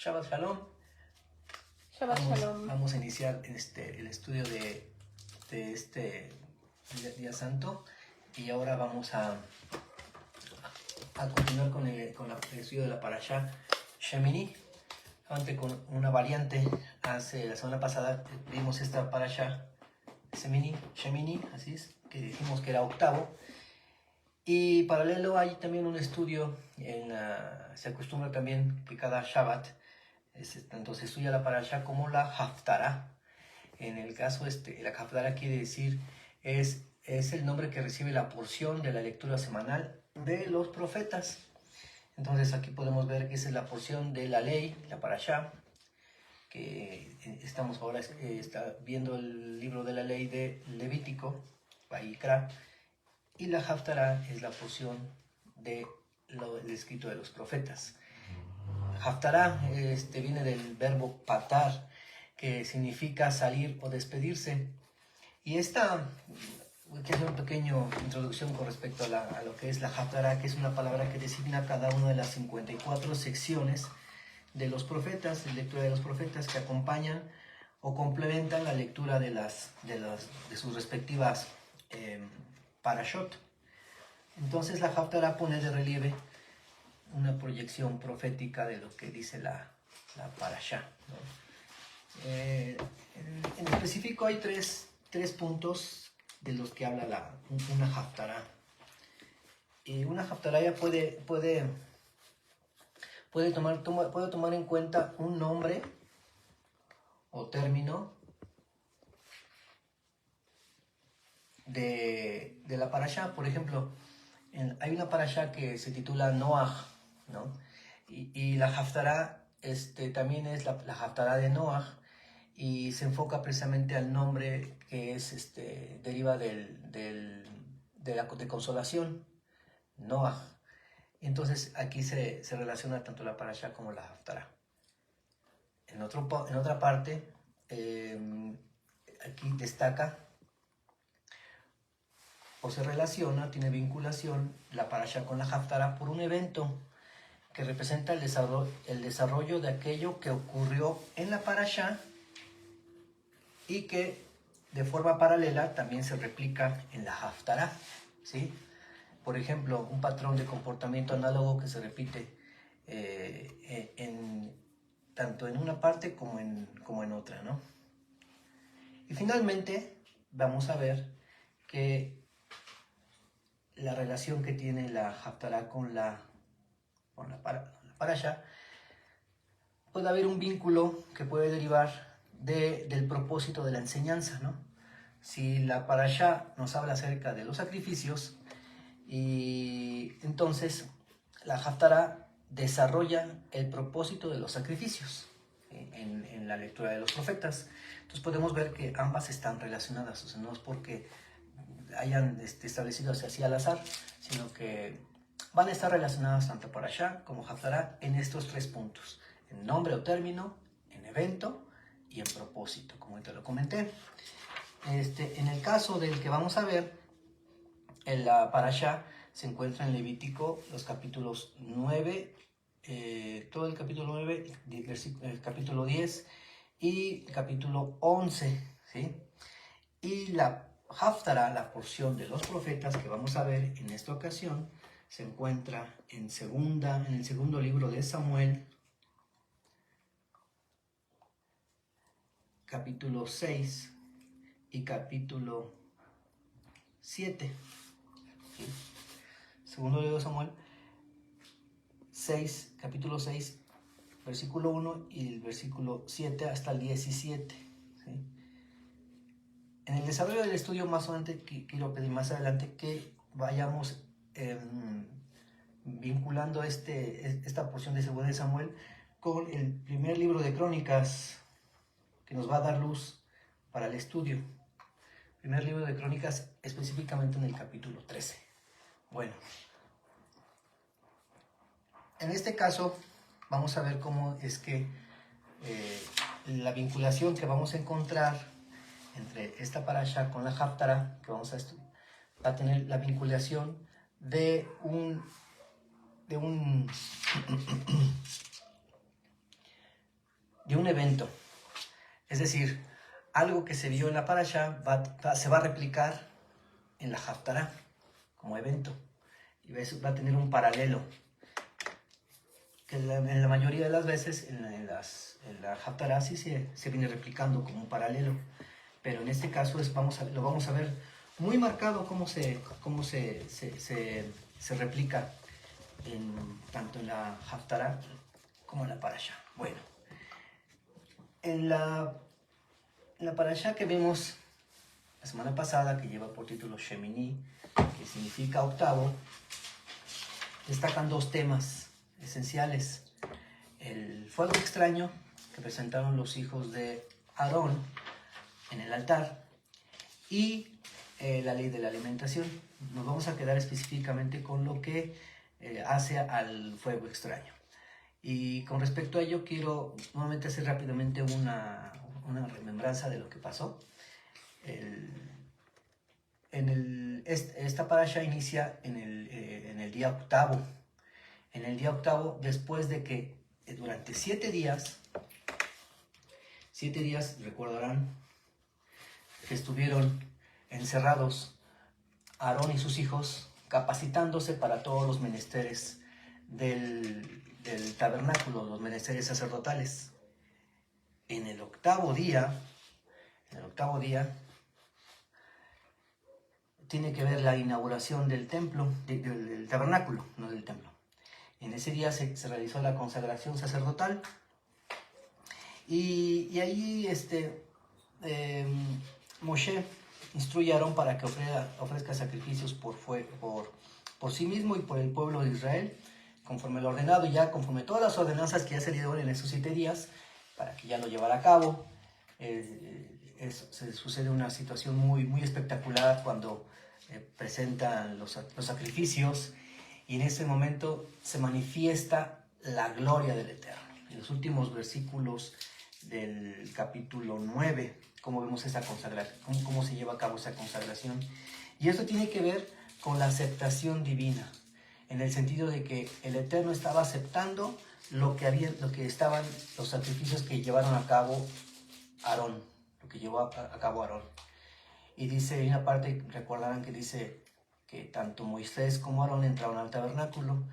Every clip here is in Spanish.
Shabbat Shalom. Shabbat Shalom. Vamos a iniciar el estudio de este día santo, y ahora vamos a continuar con el estudio de la Parashá Shemini, antes con una variante. La semana pasada vimos esta Parashá Shemini, así es, que dijimos que era octavo. Y paralelo hay también un estudio, se acostumbra también que cada Shabbat tanto se estudia la Parashá como la Haftará. En el caso la Haftará quiere decir, es el nombre que recibe la porción de la lectura semanal de los profetas. Entonces aquí podemos ver que esa es la porción de la ley, la Parashá, que estamos ahora viendo el libro de la ley de Levítico, Vayikra, y la Haftará es la porción del escrito de los profetas. Haftará viene del verbo patar, que significa salir o despedirse. Y esta, que es una pequeña introducción con respecto a lo que es la Haftará, que es una palabra que designa cada una de las 54 secciones de los profetas, la lectura de los profetas, que acompañan o complementan la lectura de sus respectivas parashot. Entonces la Haftará pone de relieve una proyección profética de lo que dice la Parashá, ¿no? En específico hay tres puntos de los que habla una Haftará. Y una Haftará ya puede tomar en cuenta un nombre o término de la Parashá. Por ejemplo, hay una Parashá que se titula Noach, ¿no? Y la Haftará también es la Haftará de Noach, y se enfoca precisamente al nombre que es deriva de consolación, Noach. Entonces aquí se relaciona tanto la Parashá como la Haftará. En otra parte, aquí destaca o se relaciona, tiene vinculación la Parashá con la Haftará por un evento que representa el desarrollo de aquello que ocurrió en la Parashá y que de forma paralela también se replica en la Haftará, ¿sí? Por ejemplo, un patrón de comportamiento análogo que se repite tanto en una parte como en otra, ¿no? Y finalmente vamos a ver que la relación que tiene la Haftará con la Parashá, puede haber un vínculo que puede derivar del propósito de la enseñanza, ¿no? Si la Parashá nos habla acerca de los sacrificios, y entonces la Haftará desarrolla el propósito de los sacrificios en la lectura de los profetas. Entonces podemos ver que ambas están relacionadas, o sea, no es porque hayan establecido así al azar, sino que van a estar relacionadas tanto Parashá como Haftará en estos tres puntos: en nombre o término, en evento y en propósito, como te lo comenté. En el caso del que vamos a ver, en la Parashá se encuentra en Levítico los capítulos 9, todo el capítulo 9, el capítulo 10 y el capítulo 11, ¿sí? Y la Haftará, la porción de los profetas que vamos a ver en esta ocasión, se encuentra en el segundo libro de Samuel, capítulo 6 y capítulo 7. ¿Sí? Segundo libro de Samuel 6, capítulo 6, versículo 1 y el versículo 7 hasta el 17. ¿Sí? En el desarrollo del estudio, más adelante, quiero pedir más adelante que vayamos vinculando esta porción de Segunda de Samuel con el primer libro de Crónicas, que nos va a dar luz para el estudio. Primer libro de Crónicas, específicamente en el capítulo 13. Bueno, en este caso vamos a ver cómo es que la vinculación que vamos a encontrar entre esta Parashá con la Haftará, que vamos a estudiar, va a tener la vinculación de un de un evento. Es decir, algo que se vio en la parasha se va a replicar en la Haftará como evento. Y va a tener un paralelo. Que en la mayoría de las veces en la Haftará sí se viene replicando como un paralelo. Pero en este caso lo vamos a ver muy marcado cómo se replica tanto en la Haftará como en la parasha. Bueno, en la parasha que vimos la semana pasada, que lleva por título Shemini, que significa octavo, destacan dos temas esenciales: el fuego extraño que presentaron los hijos de Aarón en el altar y la ley de la alimentación. Nos vamos a quedar específicamente con lo que hace al fuego extraño. Y con respecto a ello quiero nuevamente hacer rápidamente una remembranza de lo que pasó. Esta parasha inicia en el día octavo. En el día octavo, después de que durante 7 días, recordarán que estuvieron encerrados Aarón y sus hijos, capacitándose para todos los menesteres del tabernáculo, los menesteres sacerdotales. En el octavo día, tiene que ver la inauguración del templo, del tabernáculo, no del templo. En ese día se realizó la consagración sacerdotal y ahí Moshe instruye a Aarón para que ofrezca sacrificios por sí mismo y por el pueblo de Israel, conforme lo ordenado, ya conforme todas las ordenanzas que ya se le dieron en esos 7 días, para que ya lo llevara a cabo. Se sucede una situación muy, muy espectacular cuando presentan los sacrificios, y en ese momento se manifiesta la gloria del Eterno. En los últimos versículos del capítulo 9, cómo vemos esa consagración, cómo se lleva a cabo esa consagración. Y esto tiene que ver con la aceptación divina, en el sentido de que el Eterno estaba aceptando los sacrificios que llevaron a cabo Aarón, lo que llevó a cabo Aarón. Y dice, hay una parte, recordarán que dice que tanto Moisés como Aarón entraron al tabernáculo,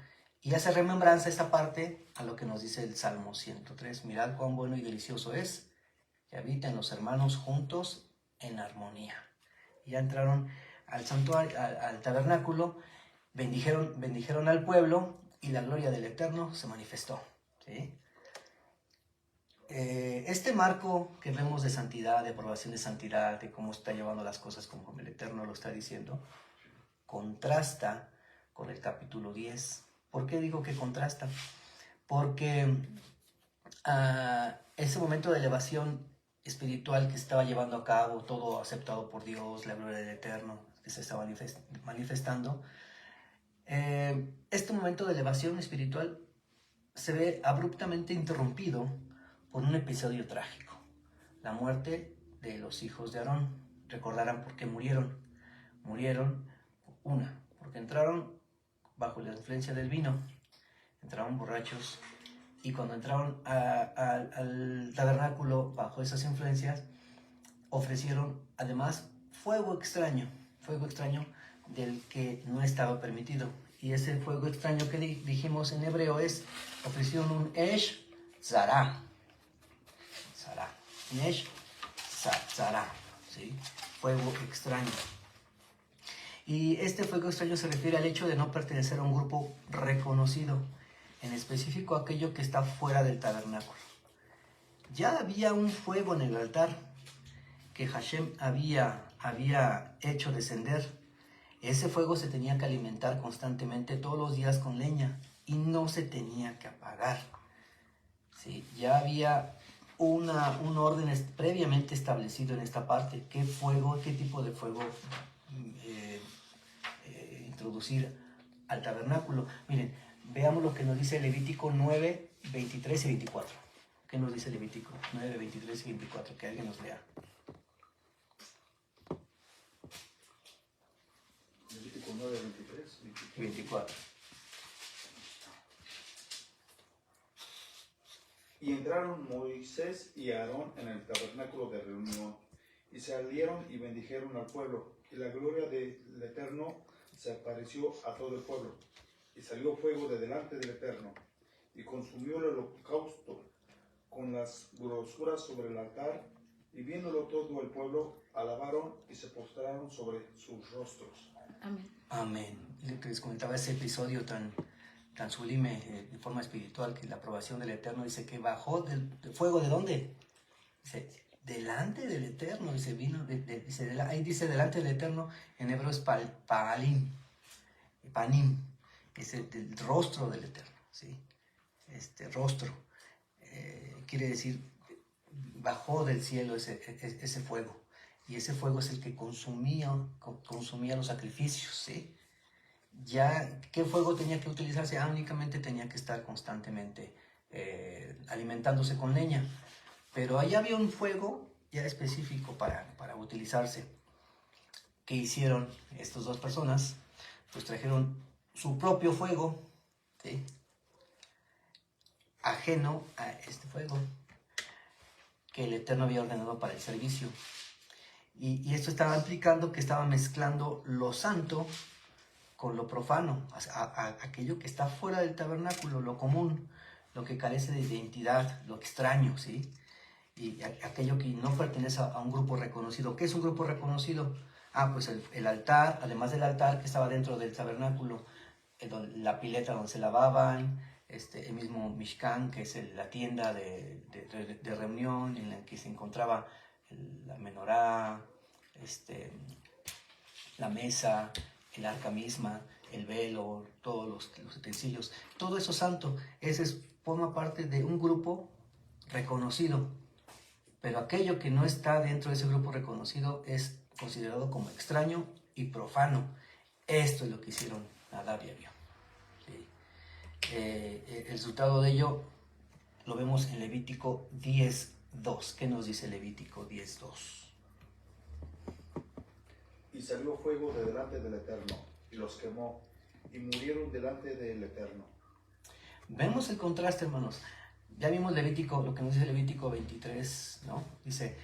y hace remembranza esta parte a lo que nos dice el Salmo 103. Mirad cuán bueno y delicioso es que habiten los hermanos juntos en armonía. Y ya entraron al santuario, al tabernáculo, bendijeron al pueblo, y la gloria del Eterno se manifestó. ¿Sí? Este marco que vemos de santidad, de aprobación de santidad, de cómo está llevando las cosas como el Eterno lo está diciendo, contrasta con el capítulo 10. ¿Por qué digo que contrasta? Porque ese momento de elevación espiritual que estaba llevando a cabo, todo aceptado por Dios, la gloria del Eterno que se estaba manifestando, este momento de elevación espiritual se ve abruptamente interrumpido por un episodio trágico: la muerte de los hijos de Aarón. Recordarán por qué murieron. Murieron, porque entraron bajo la influencia del vino, entraron borrachos, y cuando entraron al tabernáculo bajo esas influencias, ofrecieron además fuego extraño del que no estaba permitido. Y ese fuego extraño que dijimos en hebreo ofrecieron un Esh Zara. Esh Zara, ¿sí? Fuego extraño. Y este fuego extraño se refiere al hecho de no pertenecer a un grupo reconocido, en específico aquello que está fuera del tabernáculo. Ya había un fuego en el altar que Hashem había hecho descender. Ese fuego se tenía que alimentar constantemente todos los días con leña y no se tenía que apagar. ¿Sí? Ya había un orden previamente establecido en esta parte: qué tipo de fuego introducir al tabernáculo. Miren, veamos lo que nos dice Levítico 9, 23 y 24. ¿Qué nos dice Levítico 9, 23 y 24? Que alguien nos lea. Levítico 9, 23 y 24. Y entraron Moisés y Aarón en el tabernáculo de reunión, y salieron y bendijeron al pueblo, y la gloria del Eterno se apareció a todo el pueblo. Y salió fuego de delante del Eterno, y consumió el holocausto con las grosuras sobre el altar, y viéndolo todo el pueblo, alabaron y se postraron sobre sus rostros. Amén. Amén. Lo que les comentaba, ese episodio tan sublime de forma espiritual, que la aprobación del Eterno, dice que bajó del fuego. ¿De dónde? Dice, delante del Eterno. Dice, vino, ahí dice delante del Eterno, en hebreo es panim, que es el rostro del Eterno, ¿sí? Este rostro, quiere decir, bajó del cielo ese fuego, y ese fuego es el que consumía los sacrificios, ¿sí? Ya, ¿qué fuego tenía que utilizarse? Únicamente tenía que estar constantemente alimentándose con leña, pero allá había un fuego ya específico para utilizarse. ¿Qué hicieron estas dos personas? Pues trajeron su propio fuego, ¿sí? Ajeno a este fuego que el Eterno había ordenado para el servicio. Y esto estaba implicando que estaba mezclando lo santo con lo profano, aquello que está fuera del tabernáculo, lo común, lo que carece de identidad, lo extraño, ¿sí? Y aquello que no pertenece a un grupo reconocido. ¿Qué es un grupo reconocido? Pues el altar, además del altar que estaba dentro del tabernáculo, la pileta donde se lavaban, el mismo Mishkan, que es la tienda de reunión en la que se encontraba la menorá, la mesa, el arca misma, el velo, todos los utensilios, todo eso santo. Forma parte de un grupo reconocido, pero aquello que no está dentro de ese grupo reconocido es considerado como extraño y profano. Esto es lo que hicieron Nadab y Abiú, ¿sí? El resultado de ello lo vemos en Levítico 10:2. ¿Qué nos dice Levítico 10:2? Y salió fuego de delante del Eterno, y los quemó, y murieron delante del Eterno. Vemos el contraste, hermanos. Ya vimos Levítico, lo que nos dice Levítico 23, ¿no? Dice,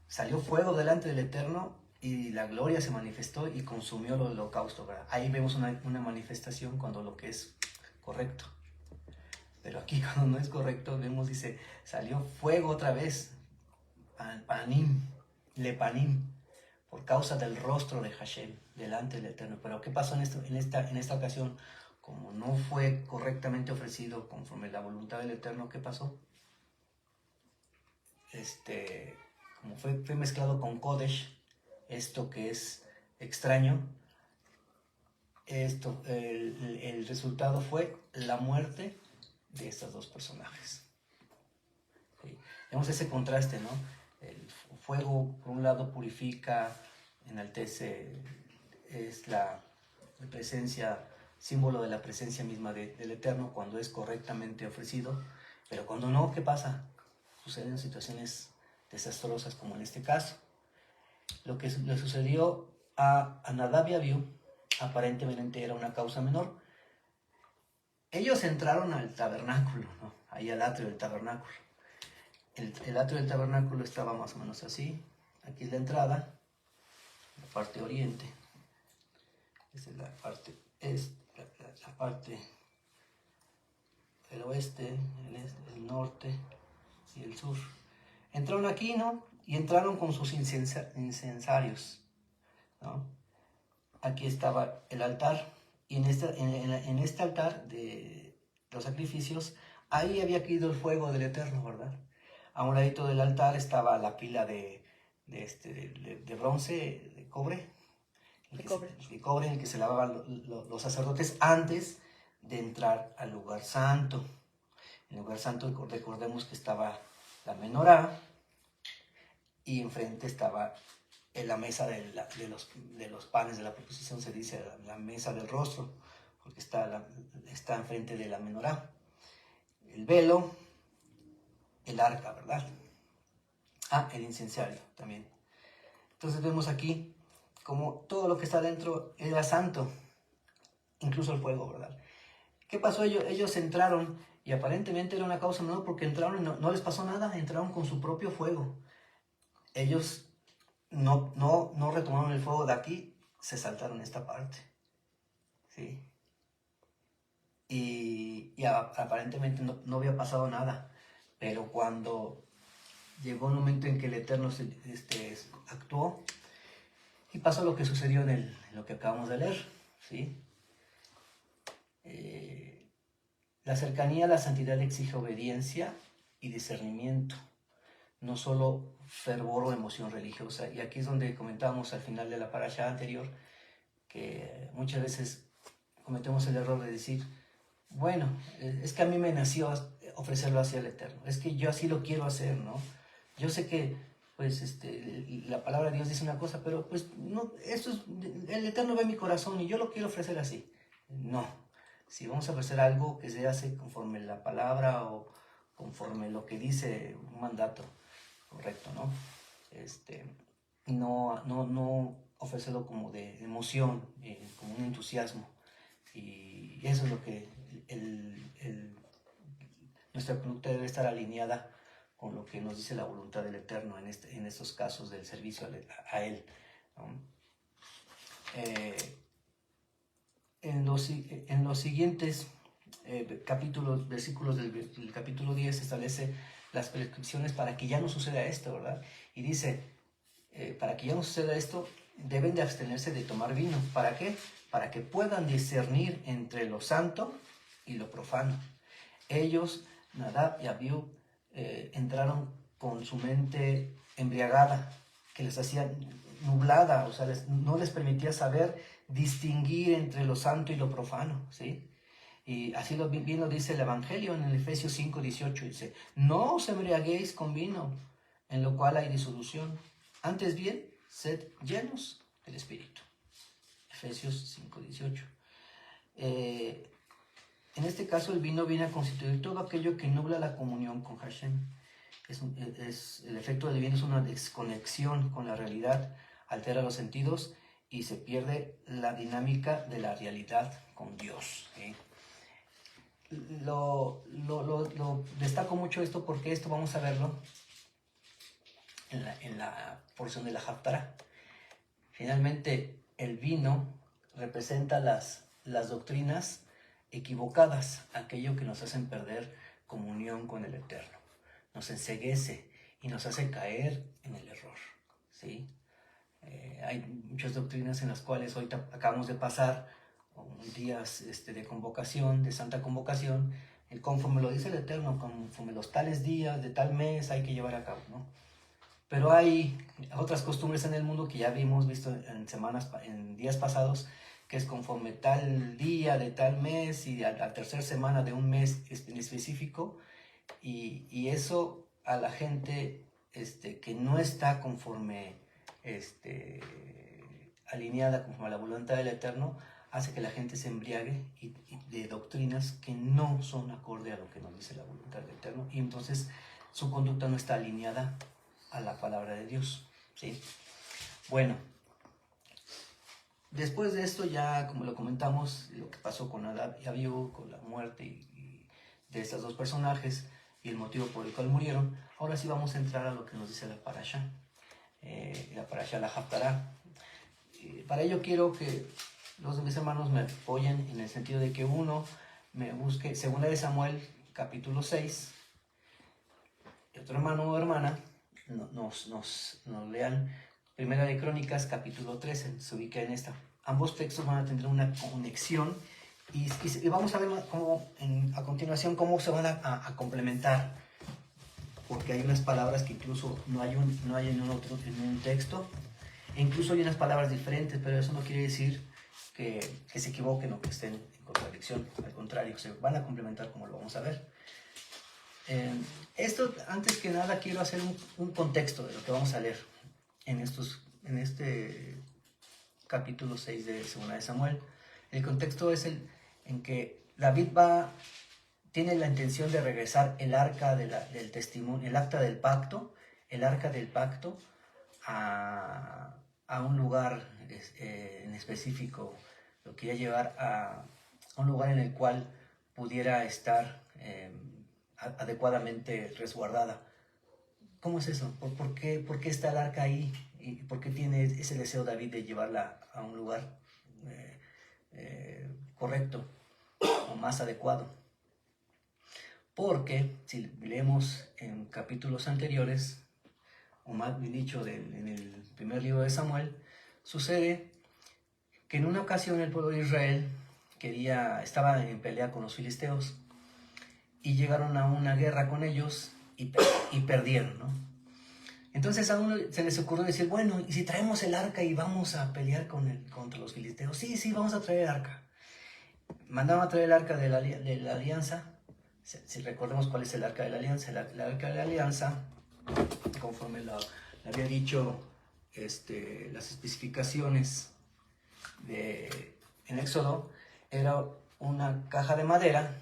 salió fuego delante del Eterno, y la gloria se manifestó y consumió el holocausto, ¿verdad? Ahí vemos una manifestación cuando lo que es correcto. Pero aquí cuando no es correcto, vemos, dice, salió fuego otra vez, lepanim, por causa del rostro de Hashem, delante del Eterno. Pero ¿qué pasó en esta ocasión? Como no fue correctamente ofrecido conforme la voluntad del Eterno, ¿qué pasó? Como fue mezclado con Kodesh, esto que es extraño, el resultado fue la muerte de estos dos personajes. ¿Sí? Vemos ese contraste, ¿no? El fuego, por un lado, purifica, enaltece, es la presencia, símbolo de la presencia misma del Eterno cuando es correctamente ofrecido, pero cuando no, ¿qué pasa? Suceden situaciones desastrosas como en este caso. Lo que le sucedió a Nadab y Abiú aparentemente era una causa menor. Ellos entraron al tabernáculo, ¿no? Ahí al atrio del tabernáculo. El atrio del tabernáculo estaba más o menos así. Aquí es la entrada, la parte oriente. Esa es la parte la parte del oeste, el norte y el sur. Entraron aquí, ¿no? Y entraron con sus incensarios, ¿no? Aquí estaba el altar, y en este altar de los sacrificios, ahí había caído el fuego del Eterno, ¿verdad? A un ladito del altar estaba la pila de bronce, de cobre, en el que se lavaban los sacerdotes antes de entrar al lugar santo. En el lugar santo, recordemos que estaba la menorá, y enfrente estaba en la mesa de los panes de la proposición, se dice la mesa del rostro, porque está enfrente de la menorá. El velo, el arca, ¿verdad? El incensario también. Entonces vemos aquí como todo lo que está dentro era santo, incluso el fuego, ¿verdad? ¿Qué pasó? Ellos entraron Y aparentemente era una causa menor porque entraron y no les pasó nada, entraron con su propio fuego. Ellos no retomaron el fuego de aquí, se saltaron esta parte. ¿Sí? Y aparentemente no había pasado nada. Pero cuando llegó un momento en que el Eterno actuó, y pasó lo que sucedió en lo que acabamos de leer, ¿sí? La cercanía a la santidad exige obediencia y discernimiento, no solo fervor o emoción religiosa. Y aquí es donde comentábamos al final de la parasha anterior, que muchas veces cometemos el error de decir, bueno, es que a mí me nació ofrecerlo hacia el Eterno, es que yo así lo quiero hacer, ¿no? Yo sé que pues la palabra de Dios dice una cosa, pero pues no, el Eterno ve mi corazón y yo lo quiero ofrecer así. No, si vamos a ofrecer algo que se hace conforme la palabra o conforme lo que dice un mandato correcto, ¿no? No ofrecerlo como de emoción, como un entusiasmo. Y eso es lo que nuestra conducta debe estar alineada con lo que nos dice la voluntad del Eterno en estos casos del servicio a Él, ¿no? En los siguientes versículos del capítulo 10 establece las prescripciones para que ya no suceda esto, ¿verdad? Y dice, para que ya no suceda esto, deben de abstenerse de tomar vino. ¿Para qué? Para que puedan discernir entre lo santo y lo profano. Ellos, Nadab y Abiú, entraron con su mente embriagada, que les hacía nublada, o sea, no les permitía saber distinguir entre lo santo y lo profano, ¿sí? Y así bien lo dice el Evangelio en el Efesios 5:18, dice, no os embriaguéis con vino, en lo cual hay disolución, antes bien, sed llenos del Espíritu. Efesios 5:18. En este caso el vino viene a constituir todo aquello que nubla la comunión con Hashem. El efecto del vino es una desconexión con la realidad, altera los sentidos y se pierde la dinámica de la realidad con Dios, ¿sí? Lo destaco mucho esto porque esto vamos a verlo en la porción de la Haftarah. Finalmente, el vino representa las doctrinas equivocadas, aquello que nos hacen perder comunión con el Eterno, nos enceguece y nos hace caer en el error, ¿sí? Hay muchas doctrinas en las cuales hoy acabamos de pasar días de convocación, de santa convocación, conforme lo dice el Eterno, conforme los tales días de tal mes hay que llevar a cabo, ¿no? Pero hay otras costumbres en el mundo que ya habíamos visto en días pasados, que es conforme tal día de tal mes y a la tercera semana de un mes en específico, y eso a la gente que no está conforme, alineada conforme a la voluntad del Eterno, hace que la gente se embriague de doctrinas que no son acorde a lo que nos dice la voluntad del Eterno, y entonces su conducta no está alineada a la palabra de Dios, ¿sí? Bueno, después de esto ya, como lo comentamos, lo que pasó con Nadab y Abiú, con la muerte de estos dos personajes y el motivo por el cual murieron, ahora sí vamos a entrar a lo que nos dice la parasha, la Haftarah. Para ello quiero que los de mis hermanos me apoyen en el sentido de que uno me busque 2 de Samuel, capítulo 6, y otro hermano o hermana nos lean 1 de Crónicas, capítulo 13, se ubica en esta. Ambos textos van a tener una conexión y vamos a ver a continuación cómo se van a complementar, porque hay unas palabras que incluso no hay en un texto, e incluso hay unas palabras diferentes, pero eso no quiere decir que se equivoquen o que estén en contradicción, al contrario, se van a complementar como lo vamos a ver. Esto, antes que nada, quiero hacer un contexto de lo que vamos a leer en este capítulo 6 de 2 de Samuel. El contexto es en que David tiene la intención de regresar el arca del testimonio, el arca del pacto a un lugar en específico. Lo quería llevar a un lugar en el cual pudiera estar adecuadamente resguardada. ¿Cómo es eso? ¿Por qué está el arca ahí? ¿Y por qué tiene ese deseo David de llevarla a un lugar correcto o más adecuado? Porque si leemos en capítulos anteriores, o más bien dicho, en el primer libro de Samuel, sucede que en una ocasión el pueblo de Israel estaba en pelea con los filisteos y llegaron a una guerra con ellos y perdieron, ¿no? Entonces a uno se les ocurrió decir, bueno, ¿y si traemos el arca y vamos a pelear contra los filisteos? Sí, vamos a traer el arca. Mandaron a traer el arca de la alianza. Si recordemos cuál es el arca de la alianza. El arca de la alianza, conforme le había dicho las especificaciones en Éxodo, era una caja de madera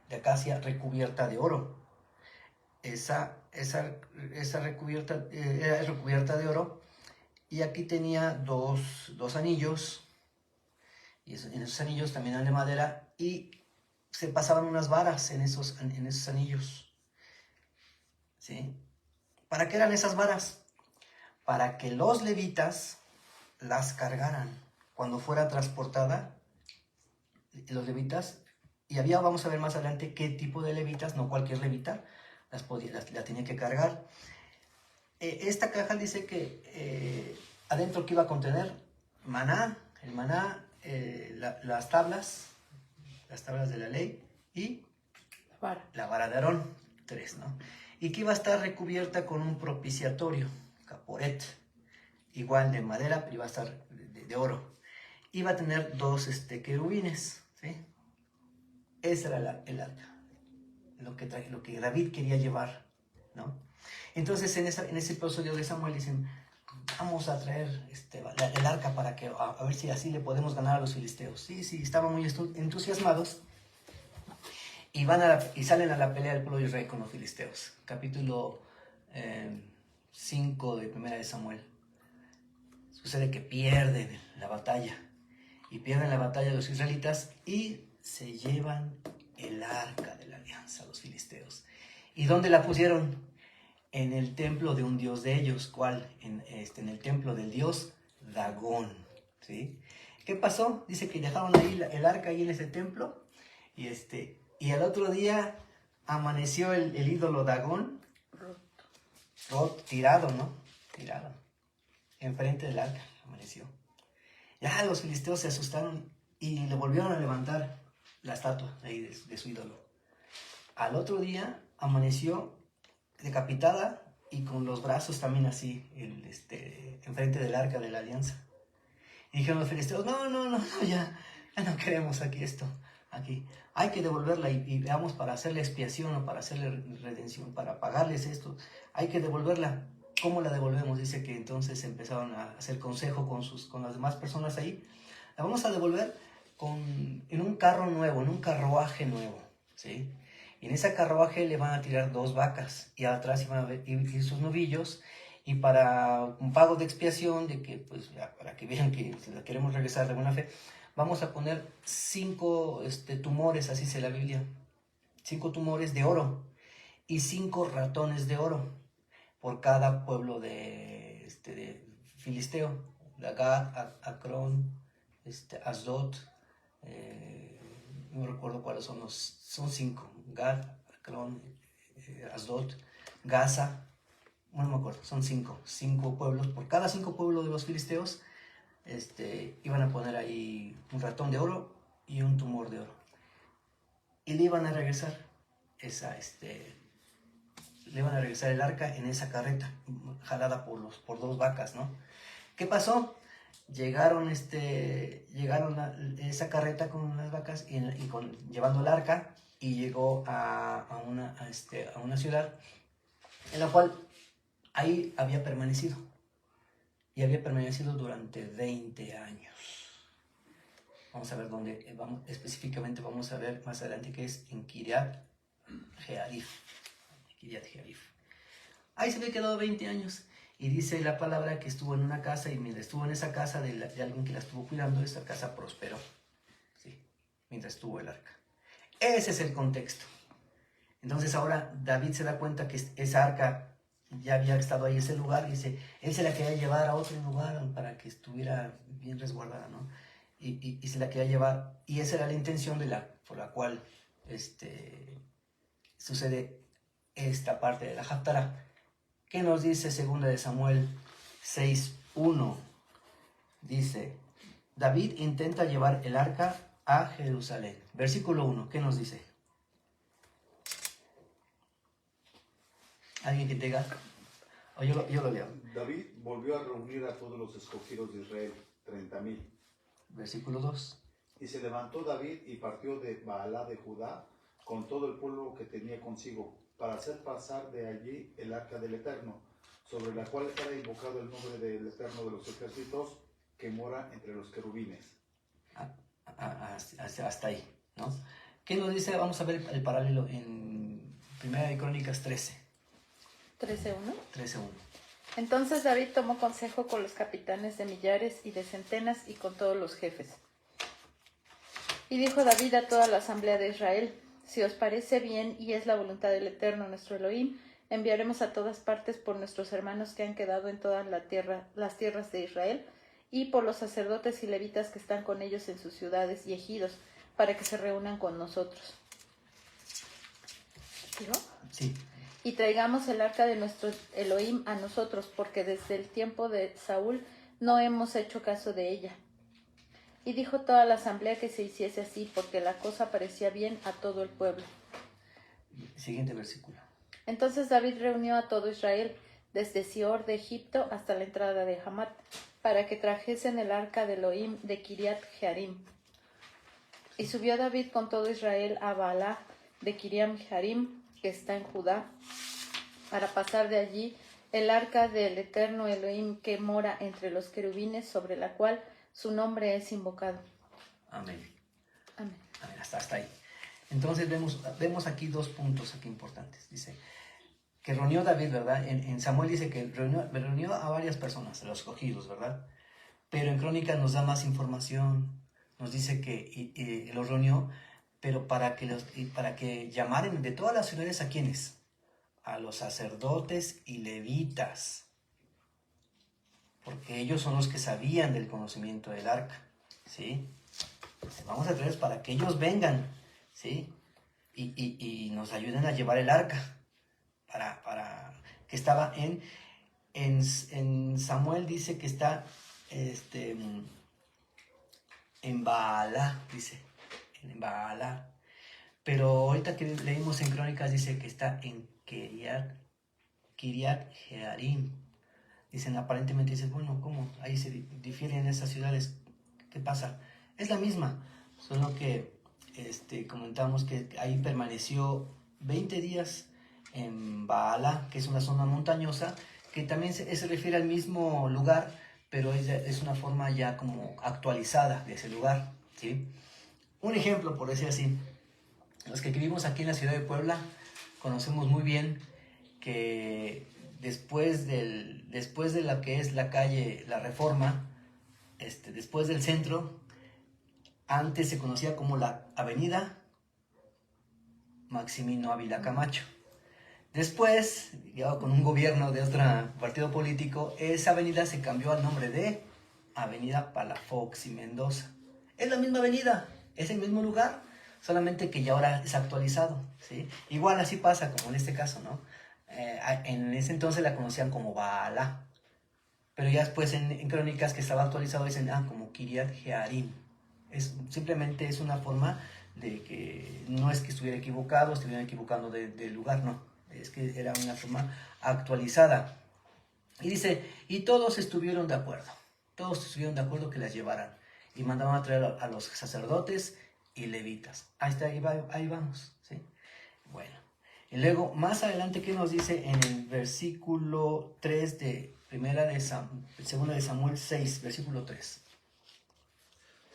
de acacia recubierta de oro. Esa recubierta era recubierta de oro, y aquí tenía dos anillos, y en esos anillos también eran de madera, y se pasaban unas varas en esos anillos, ¿sí? ¿Para qué eran esas varas? Para que los levitas las cargaran cuando fuera transportada, los levitas, y vamos a ver más adelante qué tipo de levitas, no cualquier levita la tenía que cargar. Esta caja dice que adentro que iba a contener el maná, las tablas de la ley y la vara de Aarón, 3, ¿no? Y que iba a estar recubierta con un propiciatorio, caporet, igual de madera, pero iba a estar de oro. Iba a tener 2 querubines, ¿sí? Ese era el arca, lo que David quería llevar, ¿no? Entonces en ese episodio de Samuel dicen, vamos a traer el arca para que a ver si así le podemos ganar a los filisteos. Sí, estaban muy entusiasmados, y salen a la pelea del pueblo de Israel con los filisteos. Capítulo 5 de Primera de Samuel. Sucede que pierden la batalla los israelitas, y se llevan el arca de la alianza, los filisteos. ¿Y dónde la pusieron? En el templo de un dios de ellos. ¿Cuál? En el templo del dios Dagón, ¿sí? ¿Qué pasó? Dice que dejaron ahí el arca ahí en ese templo, y al otro día amaneció el ídolo Dagón tirado, ¿no? Tirado enfrente del arca, amaneció. Ya los filisteos se asustaron y le volvieron a levantar la estatua ahí de su ídolo. Al otro día amaneció decapitada y con los brazos también así, enfrente del arca de la alianza. Y dijeron los filisteos, no, ya no queremos esto. Aquí hay que devolverla, y veamos, para hacerle expiación o para hacerle redención, para pagarles esto, hay que devolverla. ¿Cómo la devolvemos? Dice que entonces empezaron a hacer consejo con las demás personas ahí. La vamos a devolver en un carro nuevo, en un carruaje nuevo, ¿sí? Y en ese carruaje le van a tirar 2 vacas, y atrás iban a ir sus novillos, y para un pago de expiación, de que, pues, para que vean que la queremos regresar de buena fe, vamos a poner 5 tumores, así dice la Biblia, 5 tumores de oro y 5 ratones de oro por cada pueblo de filisteo, Gad, Acrón, Asdod, no recuerdo cuáles son 5, Gad, Acrón, Asdod, Gaza, bueno, no me acuerdo, son 5 pueblos. Por cada 5 pueblos de los filisteos iban a poner ahí un ratón de oro y un tumor de oro, y le iban a regresar el arca en esa carreta jalada por 2 vacas, ¿no? ¿Qué pasó? Llegaron esa carreta con las vacas llevando el arca, y llegó a una ciudad en la cual ahí había permanecido, y había permanecido durante 20 años. Vamos a ver dónde, específicamente vamos a ver más adelante, que es en Kiriat Jearif. Ahí se había quedado 20 años, y dice la palabra que estuvo en una casa, y mientras estuvo en esa casa de alguien que la estuvo cuidando, esa casa prosperó, ¿sí? Mientras estuvo el arca. Ese es el contexto. Entonces ahora David se da cuenta que esa arca ya había estado ahí en ese lugar, y dice, él se la quería llevar a otro lugar para que estuviera bien resguardada, ¿no? Y se la quería llevar, y esa era la intención por la cual sucede esta parte de la Haftarah. ¿Qué nos dice 2 de Samuel 6:1? Dice, David intenta llevar el arca a Jerusalén. Versículo 1, ¿qué nos dice? ¿Alguien que tenga? O yo lo leo. David volvió a reunir a todos los escogidos de Israel, 30,000. Versículo 2. Y se levantó David y partió de Baalá de Judá con todo el pueblo que tenía consigo, para hacer pasar de allí el arca del Eterno, sobre la cual era invocado el nombre del Eterno de los ejércitos, que mora entre los querubines. Hasta ahí, ¿no? ¿Qué nos dice? Vamos a ver el paralelo en 1 de Crónicas 13. 13:1. 13:1. Entonces David tomó consejo con los capitanes de millares y de centenas y con todos los jefes. Y dijo David a toda la asamblea de Israel: si os parece bien y es la voluntad del Eterno nuestro Elohim, enviaremos a todas partes por nuestros hermanos que han quedado en todas las tierras de Israel, y por los sacerdotes y levitas que están con ellos en sus ciudades y ejidos, para que se reúnan con nosotros. ¿Digo? Sí. Y traigamos el arca de nuestro Elohim a nosotros, porque desde el tiempo de Saúl no hemos hecho caso de ella. Y dijo toda la asamblea que se hiciese así, porque la cosa parecía bien a todo el pueblo. Siguiente versículo. Entonces David reunió a todo Israel, desde Sior de Egipto hasta la entrada de Hamat, para que trajesen el arca de Elohim de Kiriat Jearim. Y subió David con todo Israel a Baalá de Kiriam Jearim, que está en Judá, para pasar de allí el arca del Eterno Elohim que mora entre los querubines, sobre la cual su nombre es invocado. Amén. Amén. Amén. Hasta ahí. Entonces vemos aquí 2 puntos aquí importantes. Dice que reunió David, ¿verdad? En Samuel dice que reunió a varias personas, a los escogidos, ¿verdad? Pero en Crónicas nos da más información. Nos dice que los reunió, pero para que llamaran de todas las ciudades, ¿a quiénes? A los sacerdotes y levitas, porque ellos son los que sabían del conocimiento del arca, ¿sí? Vamos a traerlos para que ellos vengan, ¿sí? Y nos ayuden a llevar el arca, para que estaba en Samuel, dice que está en Baalá, dice, en Baalá. Pero ahorita que leímos en Crónicas dice que está en Kiriat Jearim. Dicen, aparentemente dices, bueno, ¿cómo? Ahí se difieren esas ciudades. ¿Qué pasa? Es la misma, solo que comentamos que ahí permaneció 20 días en Baalá, que es una zona montañosa, que también se refiere al mismo lugar, pero es una forma ya como actualizada de ese lugar, ¿sí? Un ejemplo, por decir así, los que vivimos aquí en la ciudad de Puebla conocemos muy bien que después de lo que es la calle La Reforma, después del centro, antes se conocía como la avenida Maximino Ávila Camacho. Después, ya con un gobierno de otro partido político, esa avenida se cambió al nombre de Avenida Palafox y Mendoza. Es la misma avenida, es el mismo lugar, solamente que ya ahora es actualizado, ¿sí? Igual así pasa como en este caso, ¿no? En ese entonces la conocían como Baalá, pero ya después en Crónicas que estaba actualizado dicen, como Kiriat Jearim. Simplemente es una forma de que no es que estuvieran equivocando de lugar, no. Es que era una forma actualizada. Y dice, y todos estuvieron de acuerdo que las llevaran. Y mandaban a traer a los sacerdotes y levitas. Ahí vamos, ¿sí? Bueno. Y luego, más adelante, ¿qué nos dice en el versículo 3 de 2 de Samuel 6, versículo 3?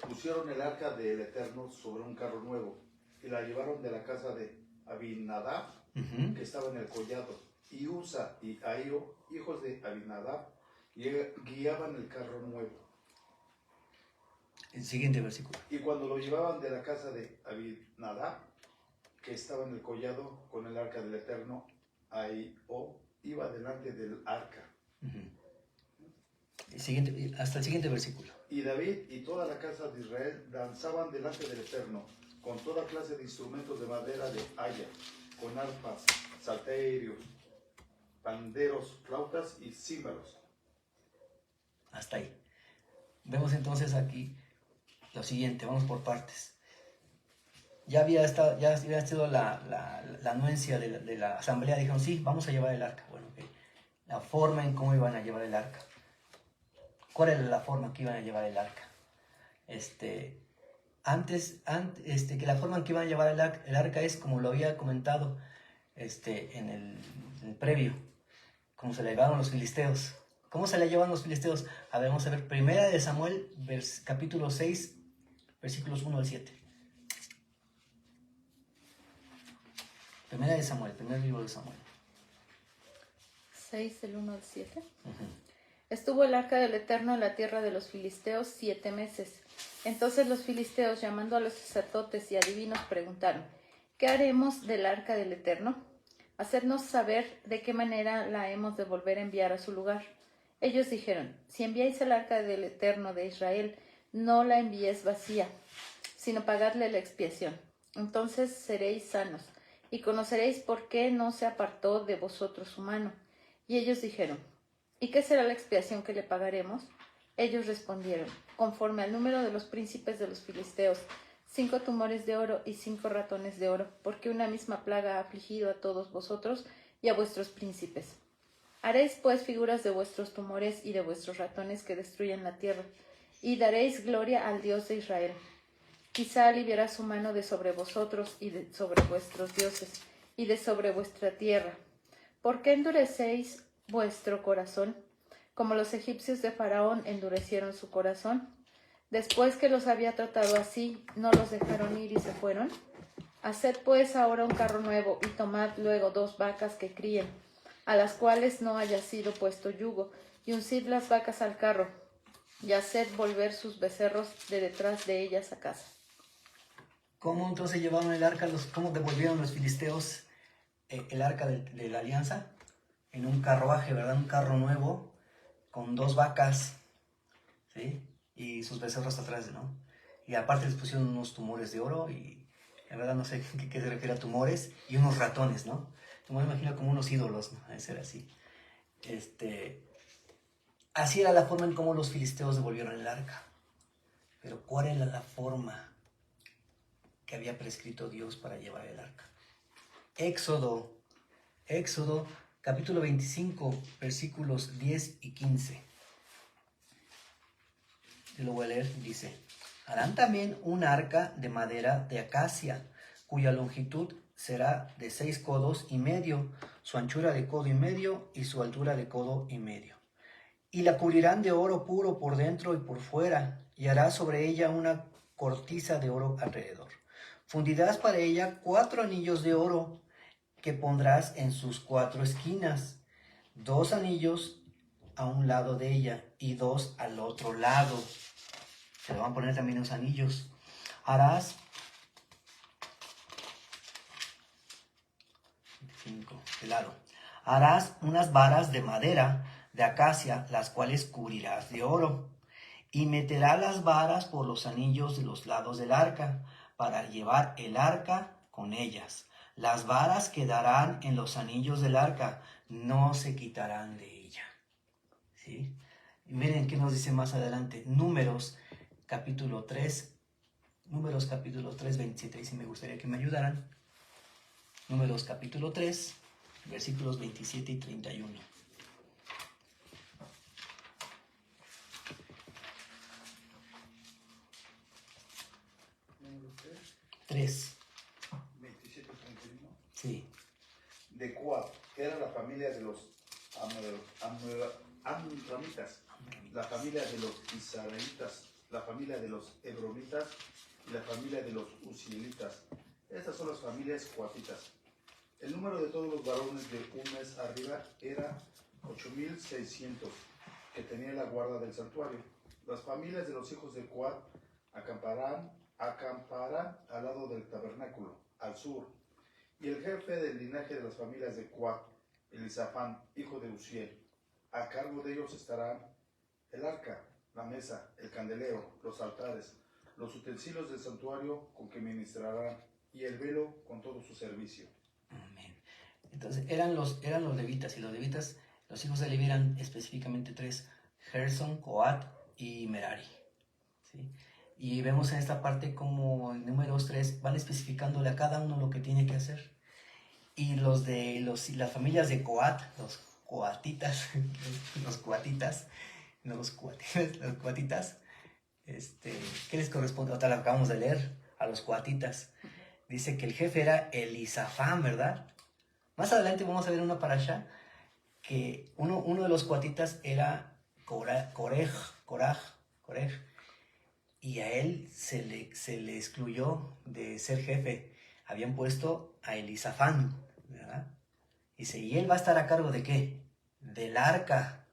Pusieron el arca del Eterno sobre un carro nuevo y la llevaron de la casa de Abinadab, que estaba en el collado. Y Usa y Ahio, hijos de Abinadab, guiaban el carro nuevo. El siguiente versículo. Y cuando lo llevaban de la casa de Abinadab, que estaba en el collado con el arca del Eterno, ahí iba delante del arca. Hasta el siguiente versículo. Y David y toda la casa de Israel danzaban delante del Eterno, con toda clase de instrumentos de madera de haya, con arpas, salterios, panderos, flautas y címbalos. Hasta ahí. Vemos entonces aquí lo siguiente, vamos por partes. Ya había sido la anuencia de la asamblea, dijeron, sí, vamos a llevar el arca. Bueno, okay. La forma en cómo iban a llevar el arca. ¿Cuál era la forma que iban a llevar el arca? Que la forma en que iban a llevar el arca es como lo había comentado en el previo, como se la llevaron los filisteos. ¿Cómo se la llevan los filisteos? A ver, vamos a ver, Primera de Samuel, capítulo 6, versículos 1 al 7. Primera de Samuel, primer libro de Samuel. 6 del 1 al 7. Estuvo el arca del Eterno en la tierra de los filisteos 7 meses. Entonces los filisteos, llamando a los sacerdotes y adivinos, preguntaron, ¿qué haremos del arca del Eterno? Hacednos saber de qué manera la hemos de volver a enviar a su lugar. Ellos dijeron, si enviáis el arca del Eterno de Israel, no la enviéis vacía, sino pagadle la expiación. Entonces seréis sanos, y conoceréis por qué no se apartó de vosotros su mano. Y ellos dijeron, ¿y qué será la expiación que le pagaremos? Ellos respondieron, conforme al número de los príncipes de los filisteos, 5 tumores de oro y 5 ratones de oro, porque una misma plaga ha afligido a todos vosotros y a vuestros príncipes. Haréis pues figuras de vuestros tumores y de vuestros ratones que destruyen la tierra, y daréis gloria al Dios de Israel. Quizá aliviará su mano de sobre vosotros y de sobre vuestros dioses, y de sobre vuestra tierra. ¿Por qué endurecéis vuestro corazón? Como los egipcios de Faraón endurecieron su corazón. Después que los había tratado así, ¿no los dejaron ir y se fueron? Haced pues ahora un carro nuevo, y tomad luego 2 vacas que críen, a las cuales no haya sido puesto yugo, y uncid las vacas al carro, y haced volver sus becerros de detrás de ellas a casa. ¿Cómo entonces llevaron el arca? ¿Cómo devolvieron los filisteos el arca de la alianza? En un carruaje, ¿verdad? Un carro nuevo, con 2 vacas, ¿sí? Y sus becerros atrás, ¿no? Y aparte les pusieron unos tumores de oro y la verdad no sé qué se refiere a tumores, y unos ratones, ¿no? Yo me imagino como unos ídolos, ¿no? Debe ser así. Así era la forma en cómo los filisteos devolvieron el arca. Pero ¿cuál era la forma que había prescrito Dios para llevar el arca? Éxodo, capítulo 25, versículos 10 y 15. Yo lo voy a leer, dice, harán también un arca de madera de acacia, cuya longitud será de 6 codos y medio, su anchura de codo y medio y su altura de codo y medio. Y la cubrirán de oro puro por dentro y por fuera, y harás sobre ella una cortiza de oro alrededor. Fundirás para ella 4 anillos de oro que pondrás en sus 4 esquinas, 2 anillos a un lado de ella y 2 al otro lado. Se le van a poner también los anillos. Harás 5, claro. Harás unas varas de madera de acacia, las cuales cubrirás de oro, y meterás las varas por los anillos de los lados del arca, para llevar el arca con ellas. Las varas quedarán en los anillos del arca, no se quitarán de ella. ¿Sí? Y miren qué nos dice más adelante, Números capítulo 3, 27, y si me gustaría que me ayudaran. Números capítulo 3, versículos 27 y 31. 3. 27, 31. Sí. De Coat, que era la familia de los amramitas, la familia de los israelitas, la familia de los hebronitas y la familia de los uzielitas. Estas son las familias coatitas. El número de todos los varones de un mes arriba era 8,600, que tenía la guarda del santuario. Las familias de los hijos de Coat acamparán al lado del tabernáculo, al sur, Y el jefe del linaje de las familias de Coat, Elisafán, hijo de Uziel. A cargo de ellos estarán el arca, la mesa, el candelero, los altares, los utensilios del santuario con que ministrarán, y el velo con todo su servicio. Amén. Entonces eran los levitas, y los levitas, los hijos de Leví eran específicamente tres: Gerson, Coat y Merari. ¿Sí? Y vemos en esta parte como en números 3 van especificándole a cada uno lo que tiene que hacer. Y las familias de Coat, los coatitas, los coatitas, no los coatitas, los coatitas, ¿qué les corresponde? Otra la acabamos de leer, a los coatitas. Dice que el jefe era Elisafán, ¿verdad? Más adelante vamos a ver una parasha que uno de los coatitas era Corej, y a él se le excluyó de ser jefe. Habían puesto a Elisafán, ¿verdad? Dice, ¿y él va a estar a cargo de qué? Del arca,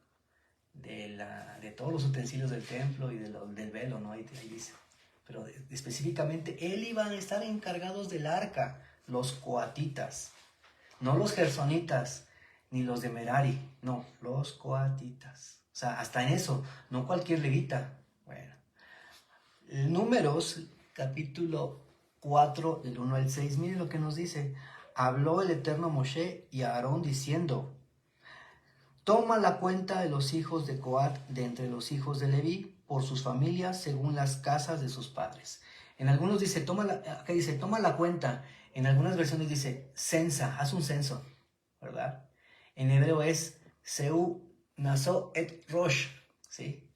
de todos los utensilios del templo y del velo, ¿no? Ahí dice. Pero específicamente, él iba a estar encargados del arca, los coatitas. No los gersonitas, ni los de Merari, no, los coatitas. O sea, hasta en eso, no cualquier levita. Bueno. Números, capítulo 4, del 1 al 6, miren lo que nos dice. Habló el Eterno a Moshe y a Aarón diciendo, toma la cuenta de los hijos de Coat de entre los hijos de Leví por sus familias según las casas de sus padres. En algunos dice, toma la cuenta. En algunas versiones dice, censa, haz un censo, ¿verdad? En hebreo es Seu Naso et Rosh, ¿sí?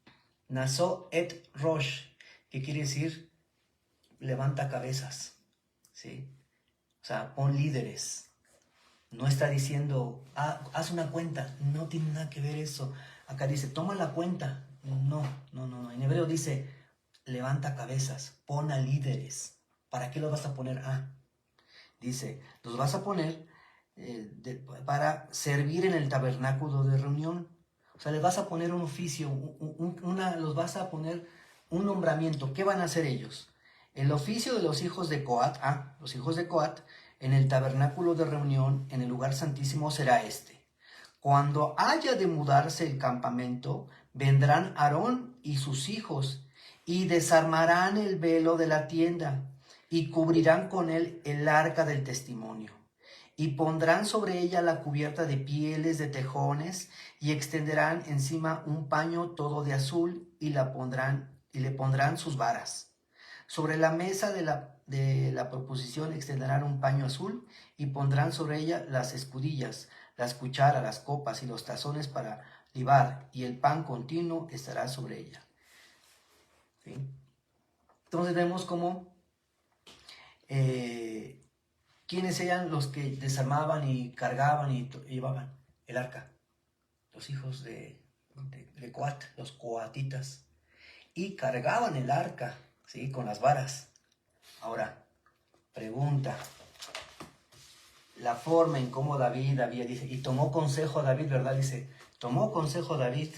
Naso et Rosh, que quiere decir levanta cabezas, ¿sí? O sea, pon líderes. No está diciendo, haz una cuenta, no tiene nada que ver eso. Acá dice, toma la cuenta. No. En hebreo dice, levanta cabezas, pon a líderes. ¿Para qué los vas a poner? Dice, los vas a poner para servir en el tabernáculo de reunión. O sea, les vas a poner un oficio, los vas a poner un nombramiento. ¿Qué van a hacer ellos? El oficio de los hijos de Coat, los hijos de Coat, en el tabernáculo de reunión, en el lugar santísimo, será este. Cuando haya de mudarse el campamento, vendrán Aarón y sus hijos, y desarmarán el velo de la tienda, y cubrirán con él el arca del testimonio, y pondrán sobre ella la cubierta de pieles de tejones, y extenderán encima un paño todo de azul, y le pondrán sus varas. Sobre la mesa de la proposición extenderán un paño azul, y pondrán sobre ella las escudillas, las cucharas, las copas y los tazones para libar, y el pan continuo estará sobre ella. ¿Sí? Entonces vemos cómo quiénes eran los que desarmaban y cargaban y llevaban el arca. Los hijos de Coat, los coatitas, y cargaban el arca, ¿sí? Con las varas. Ahora, pregunta, la forma en cómo David dice, y tomó consejo a David, ¿verdad? Dice, tomó consejo a David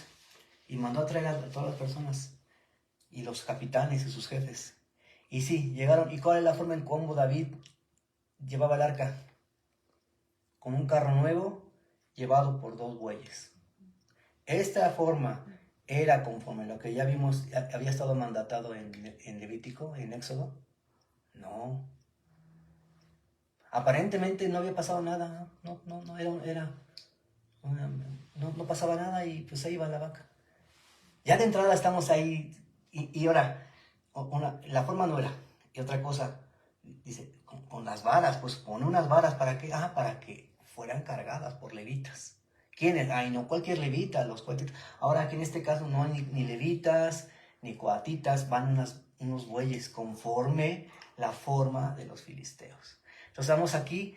y mandó a traer a todas las personas y los capitanes y sus jefes. Y sí, llegaron. ¿Y cuál es la forma en cómo David llevaba el arca? Con un carro nuevo llevado por 2 bueyes. Esta forma era conforme a lo que ya vimos, había estado mandatado en Levítico, en Éxodo. No. Aparentemente no había pasado nada. No pasaba nada, y pues ahí va la vaca. Ya de entrada estamos ahí, y ahora, la forma no era. Y otra cosa, dice, con las varas, pues pone unas varas, ¿para qué? Para que fueran cargadas por levitas. ¿Quiénes? No cualquier levita, los coatitas. Ahora que en este caso no hay ni levitas, ni coatitas, van unos bueyes conforme la forma de los filisteos. Entonces vamos aquí,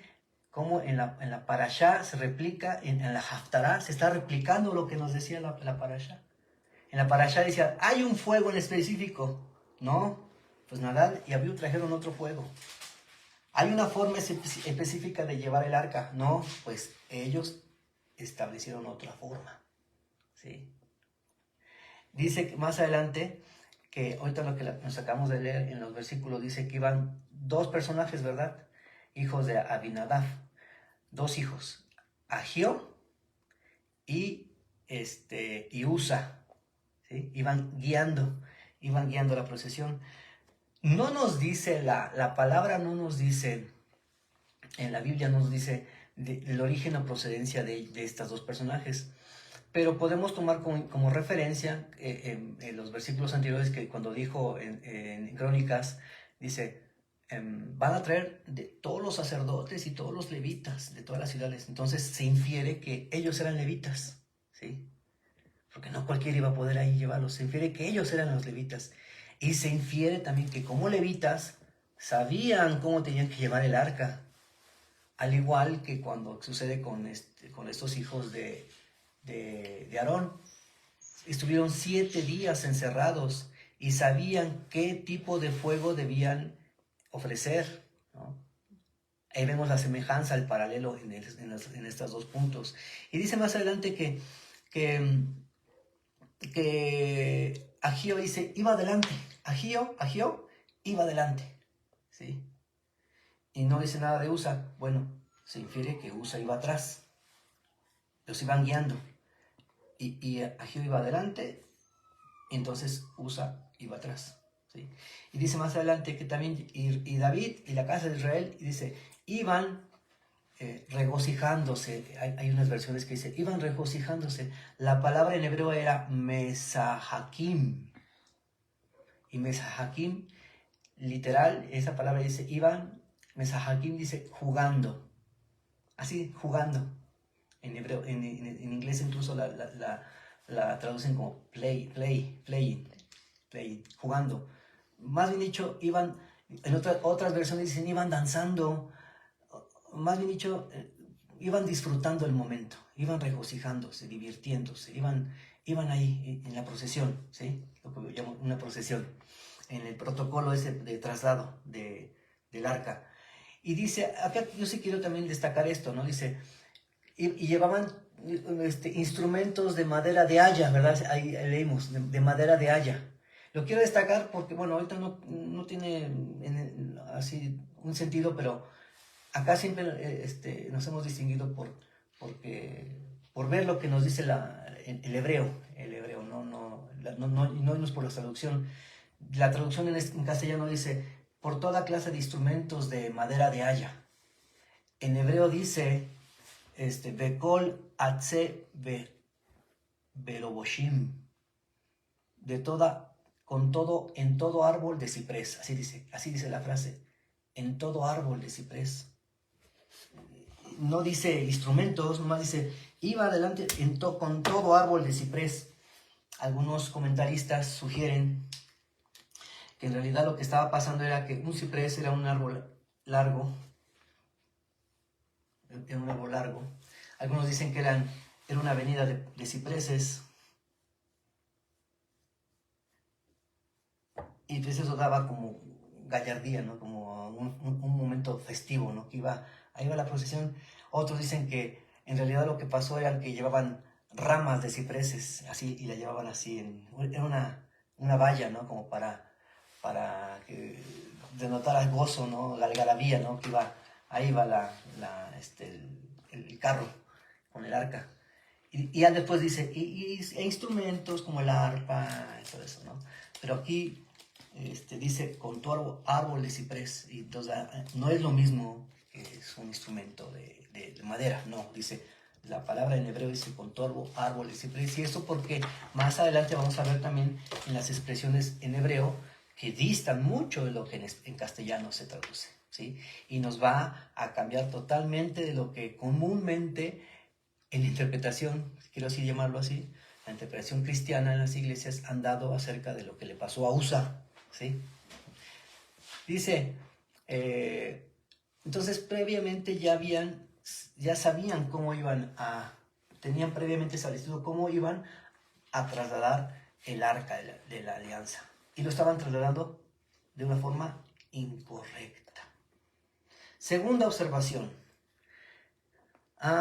como en la parashá se replica, en la haftará se está replicando lo que nos decía la parashá. En la parashá decía, hay un fuego en específico. No, pues Nadab y Abiú trajeron otro fuego. ¿Hay una forma específica de llevar el arca? No, pues ellos establecieron otra forma. ¿Sí? Dice que más adelante, que ahorita lo que nos acabamos de leer en los versículos, dice que iban 2 personajes, ¿verdad? hijos de Abinadab, 2 hijos, Agio y Usa, ¿sí? Iban guiando la procesión. No nos dice, la palabra no nos dice, en la Biblia no nos dice el origen o procedencia de estos 2 personajes, pero podemos tomar como referencia en los versículos anteriores, que cuando dijo en Crónicas, dice, van a traer de todos los sacerdotes y todos los levitas de todas las ciudades. Entonces se infiere que ellos eran levitas, ¿sí? Porque no cualquiera iba a poder ahí llevarlos. Se infiere que ellos eran los levitas. Y se infiere también que como levitas sabían cómo tenían que llevar el arca. Al igual que cuando sucede con estos hijos de Aarón. Estuvieron 7 días encerrados y sabían qué tipo de fuego debían ofrecer, ¿no? Ahí vemos la semejanza, el paralelo en estos 2 puntos. Y dice más adelante que Agio dice, iba adelante. Agio iba adelante, ¿sí? Y no dice nada de Usa. Bueno, se infiere que Usa iba atrás. Los iban guiando. Y Agio iba adelante, entonces Usa iba atrás, ¿sí? Y dice más adelante que también, y David y la casa de Israel, y dice, iban regocijándose. Hay unas versiones que dice, iban regocijándose. La palabra en hebreo era mesahakim. Y mesahakim, literal, esa palabra dice, iban, mesahakim dice jugando. Así, jugando. En hebreo, en inglés incluso la traducen como playing, jugando. Más bien dicho, iban, en otras versiones dicen, iban danzando. Más bien dicho, iban disfrutando el momento, iban regocijándose, divirtiéndose, iban ahí en la procesión, ¿sí? Lo que yo llamo una procesión, en el protocolo ese de traslado del arca. Y dice, acá yo sí quiero también destacar esto, ¿no? Dice, y llevaban instrumentos de madera de haya, ¿verdad? Ahí leímos, de madera de haya. Lo quiero destacar porque, bueno, ahorita no tiene así un sentido, pero acá siempre nos hemos distinguido por ver lo que nos dice el hebreo, no es por la traducción. La traducción en castellano dice, por toda clase de instrumentos de madera de haya. En hebreo dice, Bekol atze beroboshim, en todo árbol de ciprés, así dice la frase, en todo árbol de ciprés. No dice instrumentos, nomás dice, iba adelante con todo árbol de ciprés. Algunos comentaristas sugieren que en realidad lo que estaba pasando era que un ciprés era un árbol largo. Algunos dicen que era una avenida de cipreses. Y entonces eso daba como gallardía, ¿no? Como un momento festivo, ¿no? Ahí va la procesión. Otros dicen que en realidad lo que pasó era que llevaban ramas de cipreses, así, y la llevaban así, era una valla, ¿no? Como para que denotara el gozo, ¿no? La algarabía, ¿no? Ahí va el carro con el arca. Y ya después dice, e instrumentos como el arpa, y todo eso, ¿no? Pero aquí dice con todo árbol de ciprés, y entonces no es lo mismo que es un instrumento de madera, no, dice, la palabra en hebreo dice con todo árbol de ciprés, y esto porque más adelante vamos a ver también en las expresiones en hebreo que distan mucho de lo que en castellano se traduce, ¿sí? Y nos va a cambiar totalmente de lo que comúnmente en la interpretación, quiero así llamarlo así, la interpretación cristiana en las iglesias han dado acerca de lo que le pasó a Usa, ¿sí? Dice, entonces previamente ya sabían cómo tenían previamente establecido cómo iban a trasladar el arca de la alianza. Y lo estaban trasladando de una forma incorrecta. Segunda observación.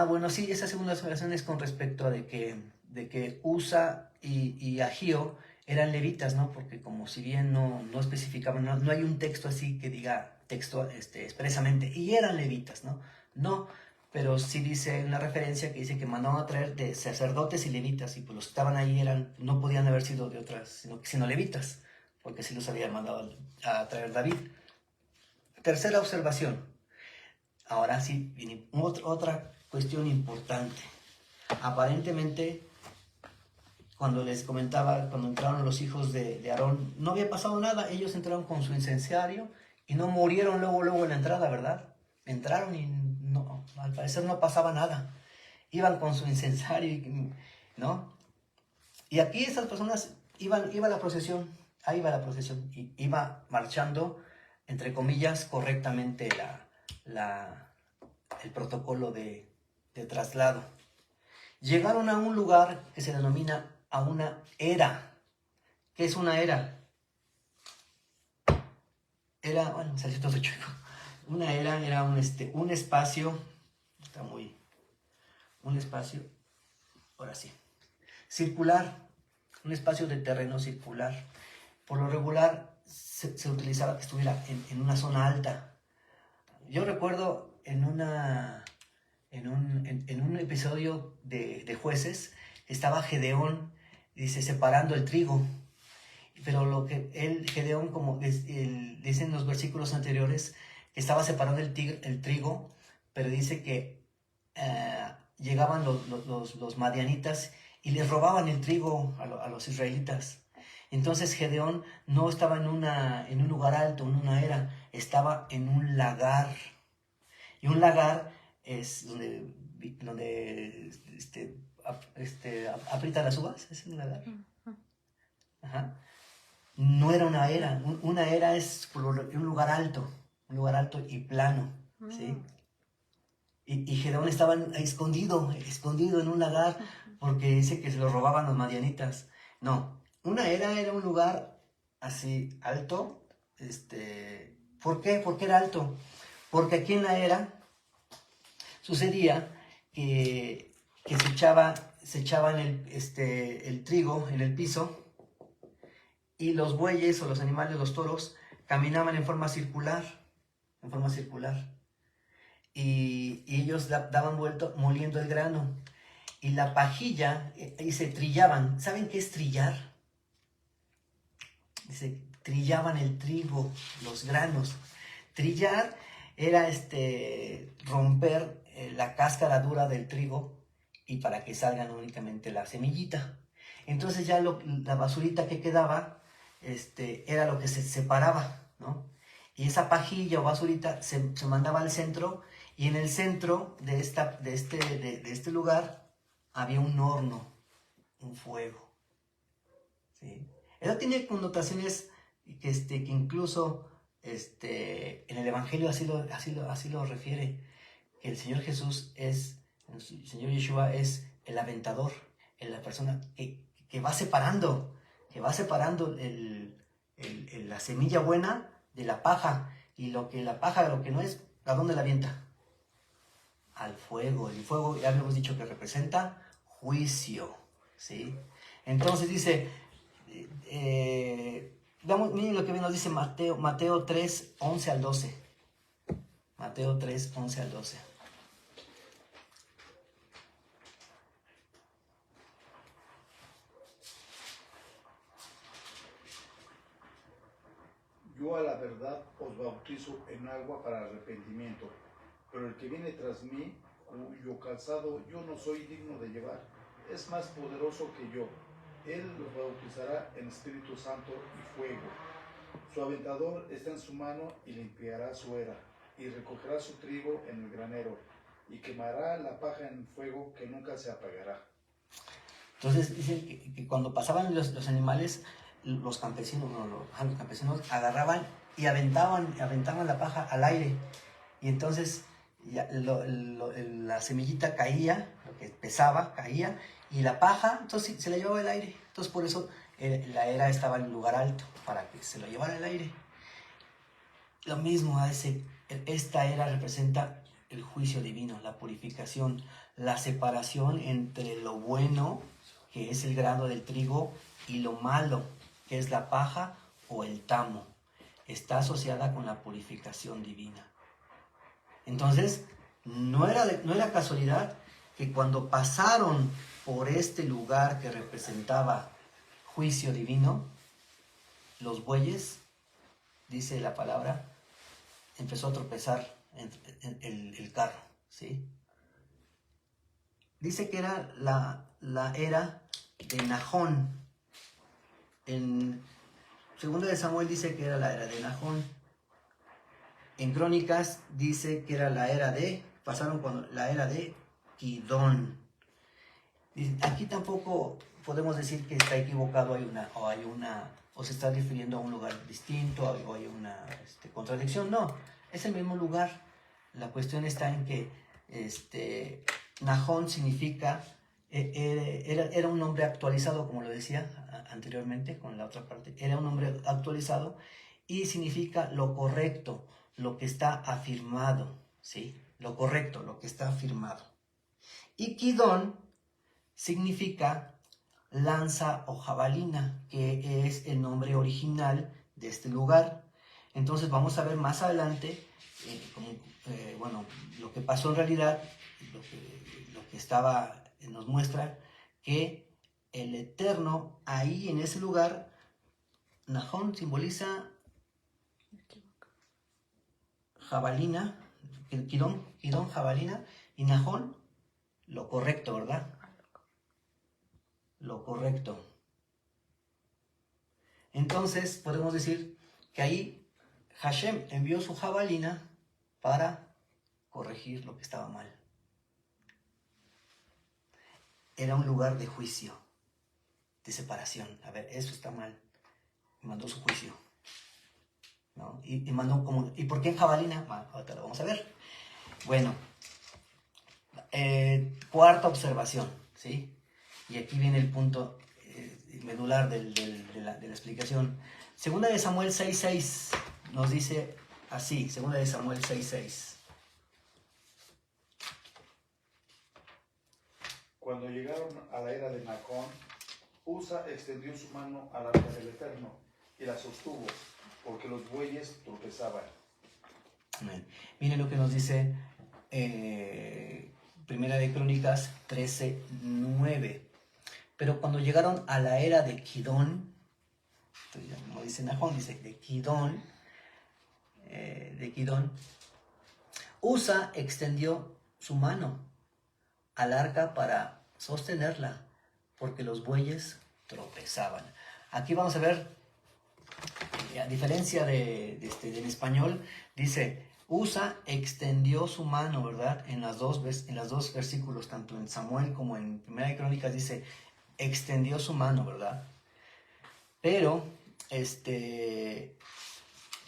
Bueno, sí, esa segunda observación es con respecto a de que Usa y Agio eran levitas, ¿no? Porque como si bien no especificaban, no hay un texto así que diga textual, expresamente, y eran levitas, ¿no? No, pero sí dice una referencia que dice que mandaron a traer de sacerdotes y levitas, y pues los que estaban ahí no podían haber sido de otras, sino levitas, porque sí los había mandado a traer David. Tercera observación. Ahora sí viene otra cuestión importante. Aparentemente, cuando les comentaba, cuando entraron los hijos de Aarón, no había pasado nada. Ellos entraron con su incensario y no murieron luego en la entrada, ¿verdad? Entraron y no, al parecer no pasaba nada. Iban con su incensario, ¿no? Y aquí esas personas iba la procesión, ahí va la procesión, y iba marchando, entre comillas, correctamente el protocolo de traslado. Llegaron a un lugar que se denomina a una era. ¿Qué es una era? Era, bueno, salsito de chueco. Una era un espacio, un espacio, ahora sí, circular, un espacio de terreno circular. Por lo regular se utilizaba que estuviera en una zona alta. Yo recuerdo en un episodio de Jueces, estaba Gedeón, dice, separando el trigo. Pero Gedeón, como dicen los versículos anteriores, estaba separando el trigo, pero dice que llegaban los madianitas y les robaban el trigo a los israelitas. Entonces Gedeón no estaba en un lugar alto, en una era, estaba en un lagar. Y un lagar es donde aprieta las uvas, es un lagar. Ajá. No era una era, una era es un lugar alto y plano, ¿sí? Y Gedeón estaba escondido en un lagar, porque dice que se lo robaban los madianitas. No, una era un lugar así alto. ¿Por qué? ¿Por qué era alto? Porque aquí en la era sucedía que se echaban el trigo en el piso, y los bueyes o los animales, los toros, caminaban en forma circular. Y ellos daban vuelta moliendo el grano. Y la pajilla, y se trillaban. ¿Saben qué es trillar? Dice, trillaban el trigo, los granos. Trillar era romper la cáscara dura del trigo, y para que salgan únicamente la semillita. Entonces ya la basurita que quedaba era lo que se separaba, ¿no? Y esa pajilla o basurita se mandaba al centro, y en el centro de este lugar había un horno, un fuego, ¿sí? Eso tiene connotaciones que incluso en el Evangelio así lo refiere, que el Señor Jesús el Señor Yeshua es el aventador, la persona que va separando la semilla buena de la paja, y lo que no es, ¿a dónde la avienta? Al fuego. El fuego, ya habíamos dicho que representa juicio, ¿sí? Entonces dice, miren lo que nos dice Mateo 3, 11 al 12. Mateo 3, 11 al 12. Yo a la verdad os bautizo en agua para arrepentimiento, pero el que viene tras mí, cuyo calzado yo no soy digno de llevar, es más poderoso que yo. Él los bautizará en Espíritu Santo y fuego. Su aventador está en su mano y limpiará su era, y recogerá su trigo en el granero, y quemará la paja en fuego que nunca se apagará. Entonces dicen que cuando pasaban los animales, los campesinos agarraban y aventaban la paja al aire, y entonces la semillita caía, lo que pesaba caía, y la paja entonces se la llevaba el aire. Entonces por eso la era estaba en un lugar alto, para que se lo llevara el aire. Lo mismo esta era representa el juicio divino, la purificación, la separación entre lo bueno, que es el grano del trigo, y lo malo, que es la paja o el tamo. está asociada con la purificación divina. Entonces, no era casualidad que cuando pasaron por este lugar que representaba juicio divino, los bueyes, dice la palabra, empezó a tropezar en el carro, ¿sí? Dice que era la era de Nahón. En 2 de Samuel dice que era la era de Nahón. En Crónicas dice que era la era de Kidón. Aquí tampoco podemos decir que está equivocado, o se está refiriendo a un lugar distinto, o hay una contradicción. No, es el mismo lugar. La cuestión está en que Nahón significa, era un nombre actualizado, como lo decía anteriormente con la otra parte, era un nombre actualizado y significa lo correcto, lo que está afirmado, ¿sí? Lo correcto, lo que está afirmado. Y Kidón significa lanza o jabalina, que es el nombre original de este lugar. Entonces vamos a ver más adelante, lo que pasó en realidad, lo que nos muestra que el Eterno ahí en ese lugar, Nahón simboliza jabalina, Kidón jabalina, y Nahón lo correcto, ¿verdad? Lo correcto. Entonces podemos decir que ahí Hashem envió su jabalina para corregir lo que estaba mal. Era un lugar de juicio, de separación. A ver, eso está mal. Y mandó su juicio, ¿no? Y mandó como... ¿Y por qué en jabalina? Bueno, ahorita lo vamos a ver. Bueno, cuarta observación, ¿sí? Y aquí viene el punto medular de la explicación. 2 de Samuel 6:6 nos dice así, 2 de Samuel 6:6. Cuando llegaron a la era de Nahón, Usa extendió su mano al arca del Eterno y la sostuvo, porque los bueyes tropezaban. Amén. Miren lo que nos dice Primera de Crónicas 13:9. Pero cuando llegaron a la era de Kidón, como dice Nahón, dice de Kidón, Usa extendió su mano al arca para sostenerla, porque los bueyes tropezaban. Aquí vamos a ver, a diferencia en español, dice, Usa extendió su mano, ¿verdad? En los dos versículos, tanto en Samuel como en Primera de Crónicas, dice, extendió su mano, ¿verdad? Pero, en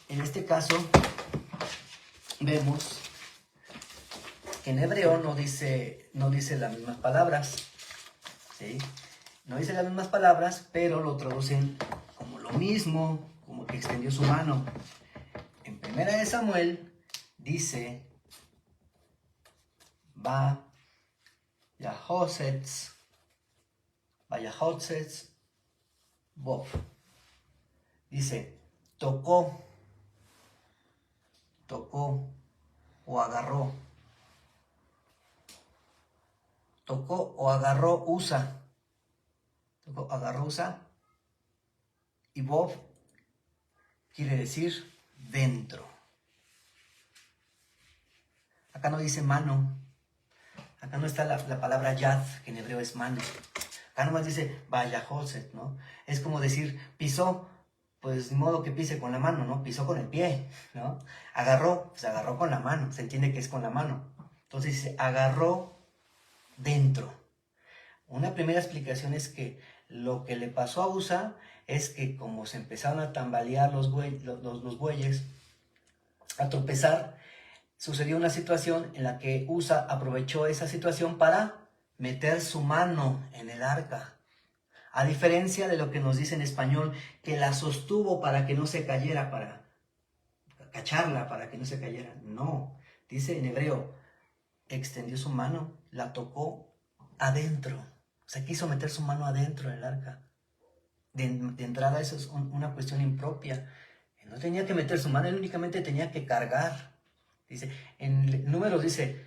este caso, vemos que en hebreo no dice las mismas palabras, ¿sí? No dice las mismas palabras, pero lo traducen como lo mismo, como que extendió su mano. En Primera de Samuel dice, Vayahosetz Bob. Dice, tocó o agarró. Tocó o agarró Usa. Tocó, agarró Usa. Y Bob quiere decir dentro. Acá no dice mano. Acá no está la palabra yad, que en hebreo es mano. Acá nomás dice vayahoset, ¿no? Es como decir, pisó, pues de modo que pise con la mano, ¿no? Pisó con el pie, ¿no? Agarró, pues agarró con la mano. Se entiende que es con la mano. Entonces dice, agarró dentro. Una primera explicación es que lo que le pasó a Usa es que como se empezaron a tambalear los bueyes, a tropezar, sucedió una situación en la que Usa aprovechó esa situación para meter su mano en el arca. A diferencia de lo que nos dice en español, que la sostuvo para que no se cayera, para cacharla, para que no se cayera. No, dice en hebreo, extendió su mano, la tocó adentro. O sea, quiso meter su mano adentro del arca. De entrada, eso es una cuestión impropia No tenía que meter su mano, él únicamente tenía que cargar. Dice, en Números dice,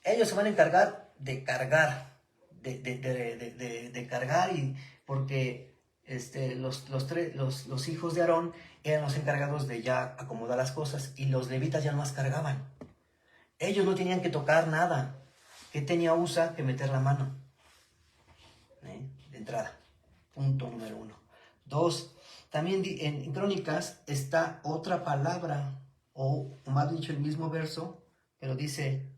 ellos se van a encargar de cargar, de cargar, y porque los hijos de Aarón eran los encargados de ya acomodar las cosas, y los levitas ya no más cargaban. Ellos no tenían que tocar nada. ¿Qué tenía Usa que meter la mano? De entrada. Punto número 1. 2. También en Crónicas está otra palabra, o más dicho, el mismo verso, pero dice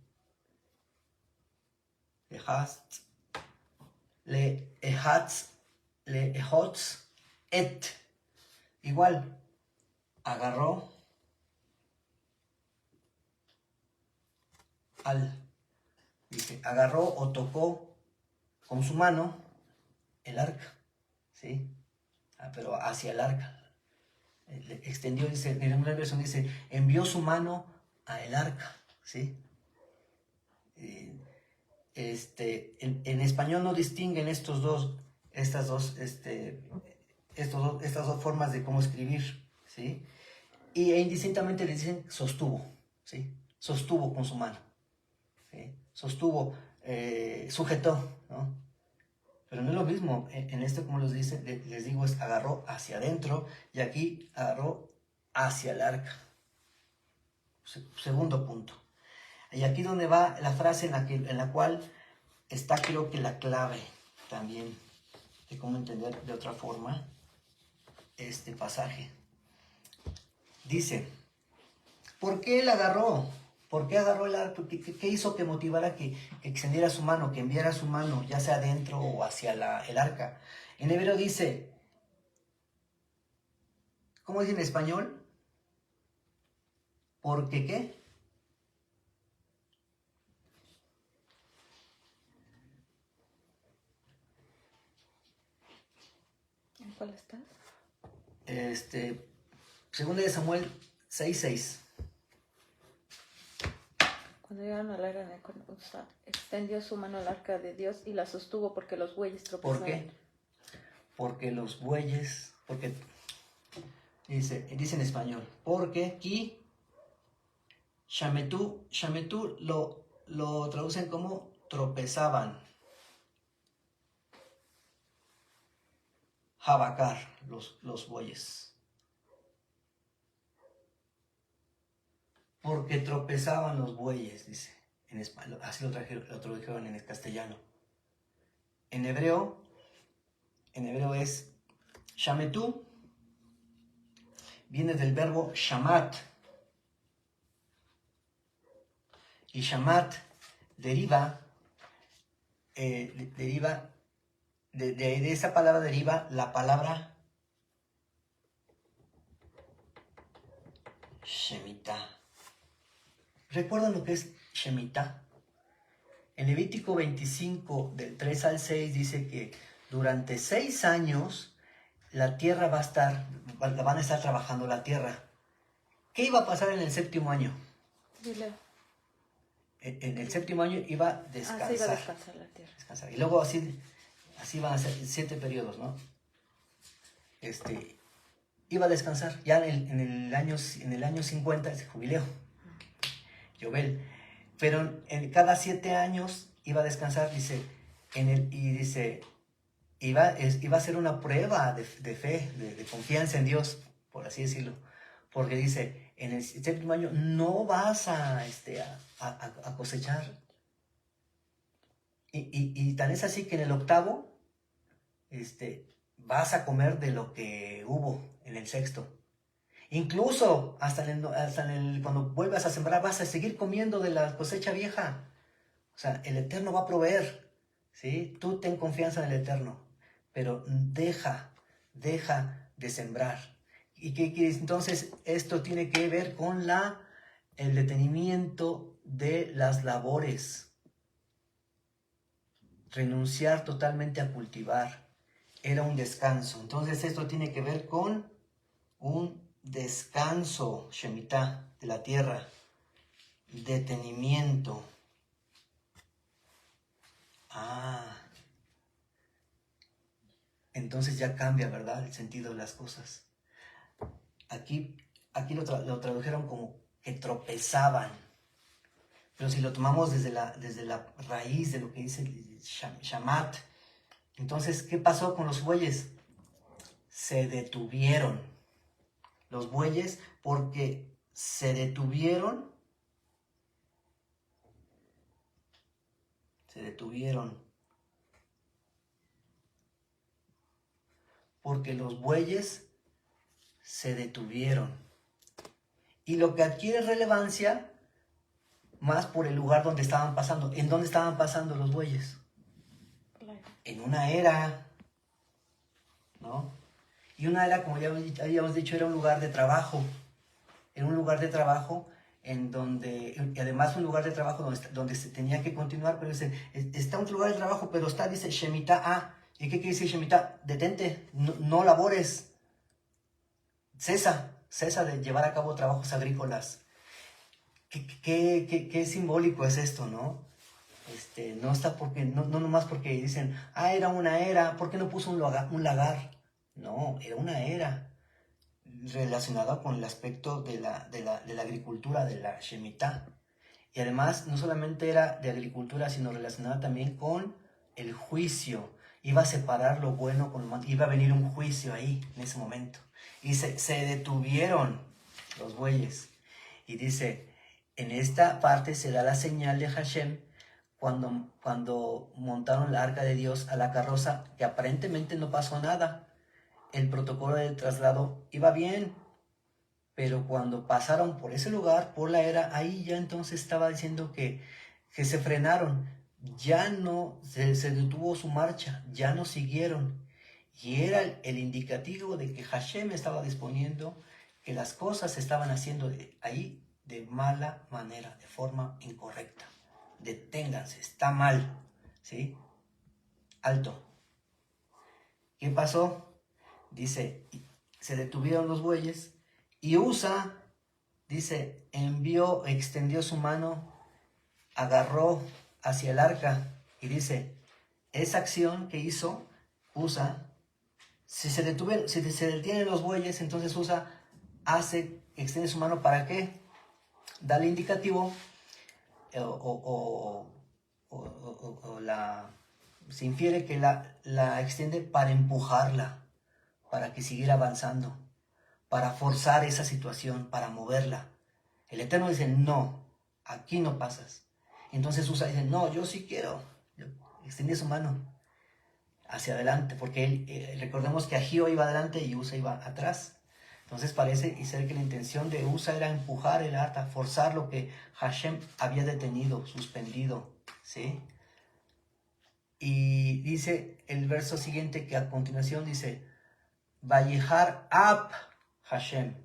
Lehotz et. Igual, agarró dice, agarró o tocó con su mano el arca, ¿sí? Pero hacia el arca. Extendió, dice, en una versión dice, envió su mano a el arca, ¿sí? En español no distinguen estas dos formas de cómo escribir, ¿sí? E indistintamente le dicen sostuvo, ¿sí? Sostuvo con su mano, ¿sí? Sostuvo, sujetó, ¿no? Pero no es lo mismo. En esto, como les digo, es agarró hacia adentro, y aquí agarró hacia el arca. Segundo punto. Y aquí donde va la frase en la cual está, creo que la clave también de cómo entender de otra forma este pasaje. Dice, ¿por qué él agarró? ¿Por qué agarró el arco? ¿Qué hizo que motivara que extendiera su mano, que enviara su mano, ya sea adentro o hacia el arca? En hebreo dice, ¿cómo dice en español? ¿Por qué qué? ¿En cuál estás? Segunda de Samuel 6:6. Cuando llegaron al arca de Usa, extendió su mano al arca de Dios y la sostuvo porque los bueyes tropezaban. ¿Por qué? Porque los bueyes, porque dice en español, porque aquí Shametú lo traducen como tropezaban. Jabacar, los bueyes. Porque tropezaban los bueyes, dice en español. Así lo tradujeron en el castellano. En hebreo es Shametú, viene del verbo shamat. Y shamat deriva de esa palabra deriva la palabra Shemitah. ¿Recuerdan lo que es Shemitah? En Levítico 25, del 3 al 6, dice que durante 6 años la tierra van a estar trabajando la tierra. ¿Qué iba a pasar en el séptimo año? Dile. En el séptimo año iba a descansar. Se iba a descansar la tierra. Descansar. Y luego así van a ser 7 periodos, ¿no? Iba a descansar. Ya en el año 50 es jubileo. Yobel. Pero en cada 7 años iba a descansar, dice, iba a ser una prueba de fe, de confianza en Dios, por así decirlo. Porque dice, en el séptimo año no vas a cosechar. Y tan es así que en el octavo, vas a comer de lo que hubo en el sexto. Incluso cuando vuelvas a sembrar vas a seguir comiendo de la cosecha vieja. O sea, el Eterno va a proveer, ¿sí? Tú ten confianza en el Eterno, pero deja de sembrar. ¿Y qué quieres? Entonces, esto tiene que ver con el detenimiento de las labores. Renunciar totalmente a cultivar. Era un descanso. Entonces, esto tiene que ver con un descanso, Shemitah, de la tierra, detenimiento. Entonces ya cambia, ¿verdad?, el sentido de las cosas. Aquí lo tradujeron como que tropezaban. Pero si lo tomamos desde la raíz de lo que dice Shamat, entonces, ¿qué pasó con los bueyes? Se detuvieron. Los bueyes, porque se detuvieron. Porque los bueyes se detuvieron. Y lo que adquiere relevancia más por el lugar donde estaban pasando. ¿En dónde estaban pasando los bueyes? En una era, ¿no? Y una era, como ya habíamos dicho, era un lugar de trabajo. Era un lugar de trabajo en donde, y además un lugar de trabajo donde se tenía que continuar, pero dice, está un lugar de trabajo, pero está, dice, Shemitah. ¿Y qué quiere decir Shemitah? Detente, no labores, cesa de llevar a cabo trabajos agrícolas. ¿Qué simbólico es esto, no? No está porque, no nomás porque dicen, era una era, ¿por qué no puso un lagar? No, era una era relacionada con el aspecto de la agricultura, de la Shemitah. Y además, no solamente era de agricultura, sino relacionada también con el juicio. Iba a separar lo bueno con lo malo. Iba a venir un juicio ahí, en ese momento. Y se detuvieron los bueyes. Y dice, en esta parte se da la señal de Hashem cuando montaron la arca de Dios a la carroza, que aparentemente no pasó nada. El protocolo del traslado iba bien, pero cuando pasaron por ese lugar, por la era, ahí ya entonces estaba diciendo que se frenaron, ya no, se detuvo su marcha, ya no siguieron. Y era el indicativo de que Hashem estaba disponiendo, que las cosas se estaban haciendo ahí de mala manera, de forma incorrecta. Deténganse, está mal, ¿sí? Alto. ¿Qué pasó? Dice, se detuvieron los bueyes y Usa, dice, extendió su mano, agarró hacia el arca y dice, esa acción que hizo Usa, si se detienen los bueyes, entonces Usa extiende su mano, ¿para qué? Dale indicativo se infiere que la extiende para empujarla, para que siguiera avanzando, para forzar esa situación, para moverla. El Eterno dice, no, aquí no pasas. Entonces Usa dice, no, yo sí quiero. Extiende su mano hacia adelante, porque recordemos que Agío iba adelante y Usa iba atrás. Entonces parece ser que la intención de Usa era empujar el arca, forzar lo que Hashem había detenido, suspendido, ¿sí? Y dice el verso siguiente, que a continuación dice, Vayejar ab Hashem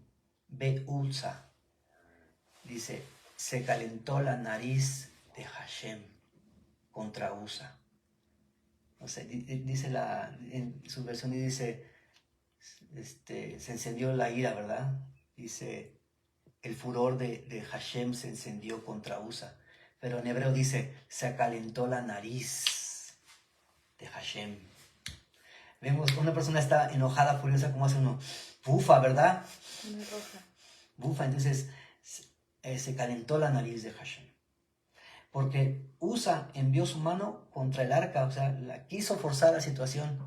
be Usa. Dice, se calentó la nariz de Hashem contra Usa. O sea, dice en su versión dice, se encendió la ira, ¿verdad? Dice, el furor de Hashem se encendió contra Usa. Pero en hebreo dice, se calentó la nariz de Hashem. Vemos, una persona está enojada, furiosa, como hace uno, bufa, ¿verdad? Una roja. Bufa, entonces se calentó la nariz de Hashem. Porque Usa envió su mano contra el arca, o sea, la quiso forzar la situación.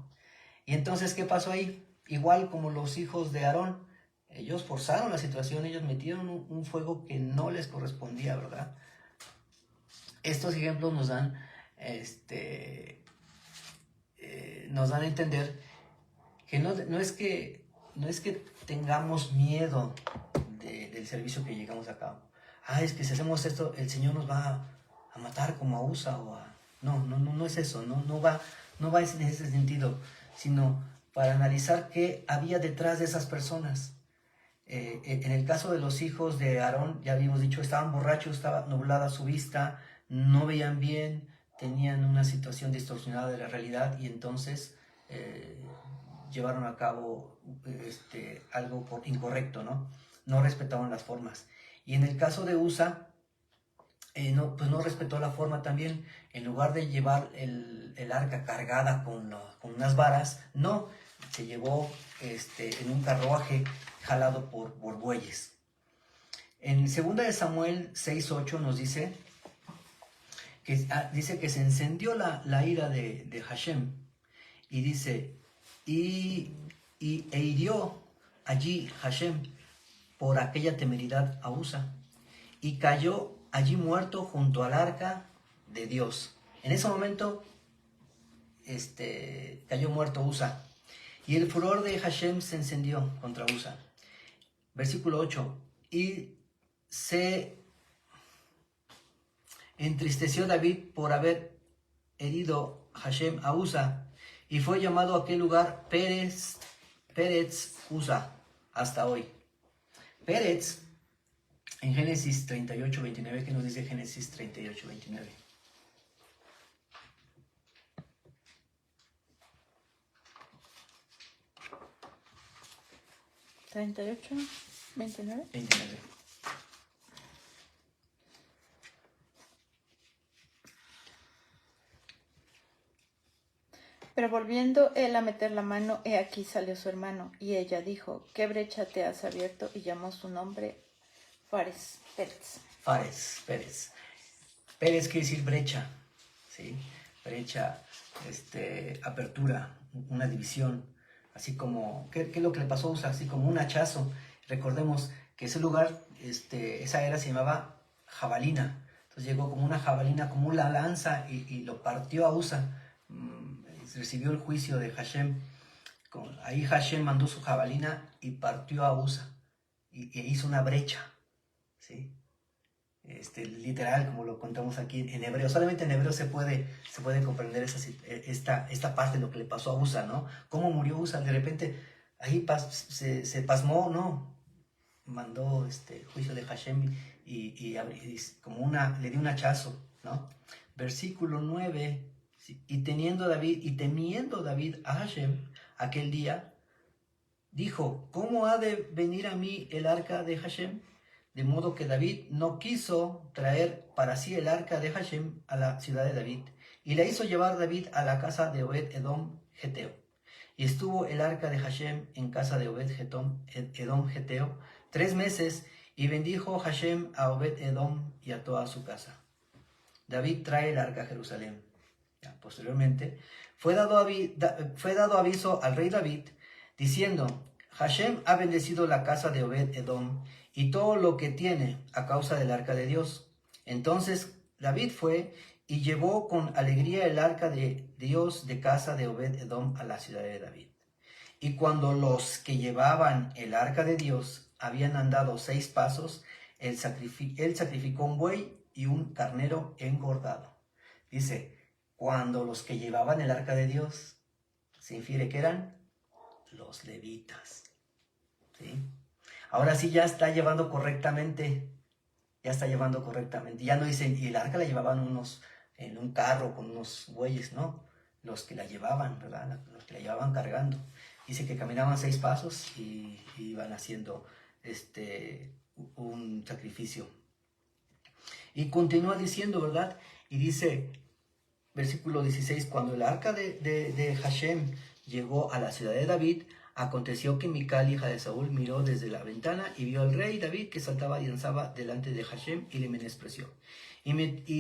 Y entonces, ¿qué pasó ahí? Igual como los hijos de Aarón, ellos forzaron la situación, ellos metieron un fuego que no les correspondía, ¿verdad? Estos ejemplos nos dan, nos dan a entender que no es que tengamos miedo del servicio que llegamos a cabo. Es que si hacemos esto, el Señor nos va a matar como a Usa o a... No es eso, no va en ese sentido, sino para analizar qué había detrás de esas personas. En el caso de los hijos de Aarón, ya habíamos dicho, estaban borrachos, estaba nublada su vista, no veían bien, tenían una situación distorsionada de la realidad y entonces llevaron a cabo algo incorrecto, no respetaban las formas. Y en el caso de Usa, no respetó la forma también. En lugar de llevar el arca cargada con unas varas, no, se llevó en un carruaje jalado por bueyes. En 2 de Samuel 6:8 nos dice que se encendió la ira de Hashem, y dice, e hirió allí Hashem por aquella temeridad a Usa, y cayó allí muerto junto al arca de Dios. En ese momento cayó muerto Usa, y el furor de Hashem se encendió contra Usa. Versículo 8, y se entristeció David por haber herido Hashem a Usa, y fue llamado aquel lugar Pérez Usa hasta hoy. Pérez, en Génesis 38:29, ¿qué nos dice Génesis 38:29? ¿38? ¿29? 29. Pero volviendo él a meter la mano, he aquí salió su hermano, y ella dijo, ¿qué brecha te has abierto? Y llamó su nombre Pérez. Pérez quiere decir brecha, ¿sí? Brecha, apertura, una división, así como, ¿qué es lo que le pasó a Usa? Así como un hachazo. Recordemos que ese lugar, esa era se llamaba jabalina. Entonces llegó como una jabalina, como una lanza, y lo partió a Usa. Recibió el juicio de Hashem. Ahí Hashem mandó su jabalina y partió a Usa, y hizo una brecha, ¿sí? Literal, como lo contamos aquí en hebreo. Solamente en hebreo se puede comprender esta parte de lo que le pasó a Usa, ¿no? Cómo murió Usa. De repente ahí se pasmó, ¿no? Mandó juicio de Hashem, y como le dio un hachazo, ¿no? Versículo 9. Y temiendo David a Hashem aquel día, dijo, ¿cómo ha de venir a mí el arca de Hashem? De modo que David no quiso traer para sí el arca de Hashem a la ciudad de David, y la hizo llevar David a la casa de Obed-Edom Geteo. Y estuvo el arca de Hashem en casa de Obed-Edom Geteo 3 meses, y bendijo Hashem a Obed-Edom y a toda su casa. David trae el arca a Jerusalén. Posteriormente fue dado aviso al rey David, diciendo, Hashem ha bendecido la casa de Obed-Edom y todo lo que tiene a causa del arca de Dios. Entonces David fue y llevó con alegría el arca de Dios de casa de Obed-Edom a la ciudad de David. Y cuando los que llevaban el arca de Dios habían andado 6 pasos, él sacrificó un buey y un carnero engordado. Dice, cuando los que llevaban el arca de Dios, se infiere que eran los levitas, ¿sí? Ahora sí ya está llevando correctamente, ya no dicen, y el arca la llevaban unos en un carro con unos bueyes, no, los que la llevaban, ¿verdad? Los que la llevaban cargando. Dice que caminaban 6 pasos y iban haciendo un sacrificio. Y continúa diciendo, ¿verdad? Y dice, versículo 16, cuando el arca de Hashem llegó a la ciudad de David, aconteció que Mical, hija de Saúl, miró desde la ventana y vio al rey David que saltaba y danzaba delante de Hashem, y le menospreció. Y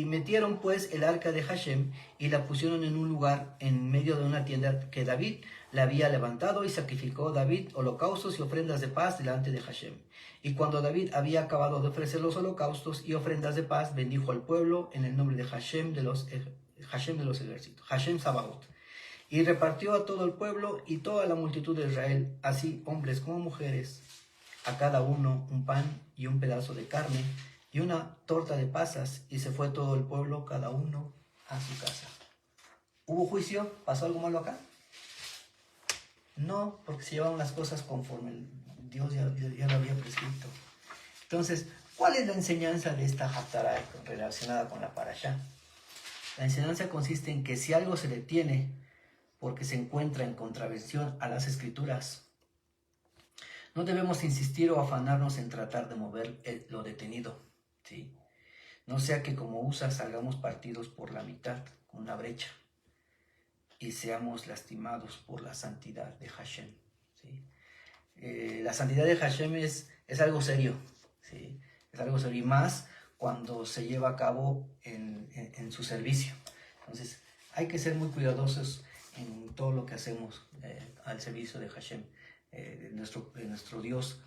metieron pues el arca de Hashem y la pusieron en un lugar en medio de una tienda que David la había levantado, y sacrificó David holocaustos y ofrendas de paz delante de Hashem. Y cuando David había acabado de ofrecer los holocaustos y ofrendas de paz, bendijo al pueblo en el nombre de Hashem de los ejércitos, Hashem Sabaoth, y repartió a todo el pueblo y toda la multitud de Israel, así hombres como mujeres, a cada uno un pan y un pedazo de carne y una torta de pasas, y se fue todo el pueblo, cada uno a su casa. ¿Hubo juicio? ¿Pasó algo malo acá? No, porque se llevaron las cosas conforme Dios ya lo había prescrito. Entonces, ¿cuál es la enseñanza de esta Haftarah relacionada con la Parashá? La enseñanza consiste en que si algo se detiene porque se encuentra en contravención a las Escrituras, no debemos insistir o afanarnos en tratar de mover lo detenido, ¿sí? No sea que como Usa salgamos partidos por la mitad, con una brecha, y seamos lastimados por la santidad de Hashem, ¿sí? La santidad de Hashem es algo serio, ¿sí? Es algo serio, y más cuando se lleva a cabo en su servicio. Entonces, hay que ser muy cuidadosos en todo lo que hacemos al servicio de Hashem, de nuestro Dios,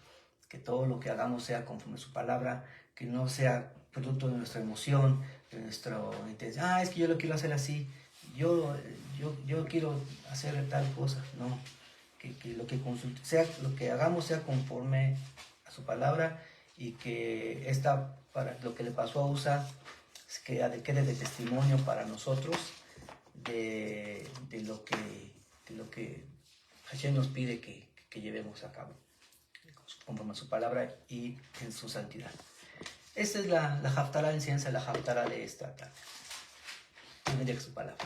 que todo lo que hagamos sea conforme a su palabra, que no sea producto de nuestra emoción, de nuestra intención. Es que yo lo quiero hacer así, yo quiero hacer tal cosa. No, que lo que hagamos sea conforme a su palabra, y que para lo que le pasó a Usa quede de testimonio para nosotros de lo que Hashem nos pide que llevemos a cabo conforme a su palabra y en su santidad. Esta es la Haftarah, la enseñanza de la Haftarah de esta tarde. Que bendiga su palabra.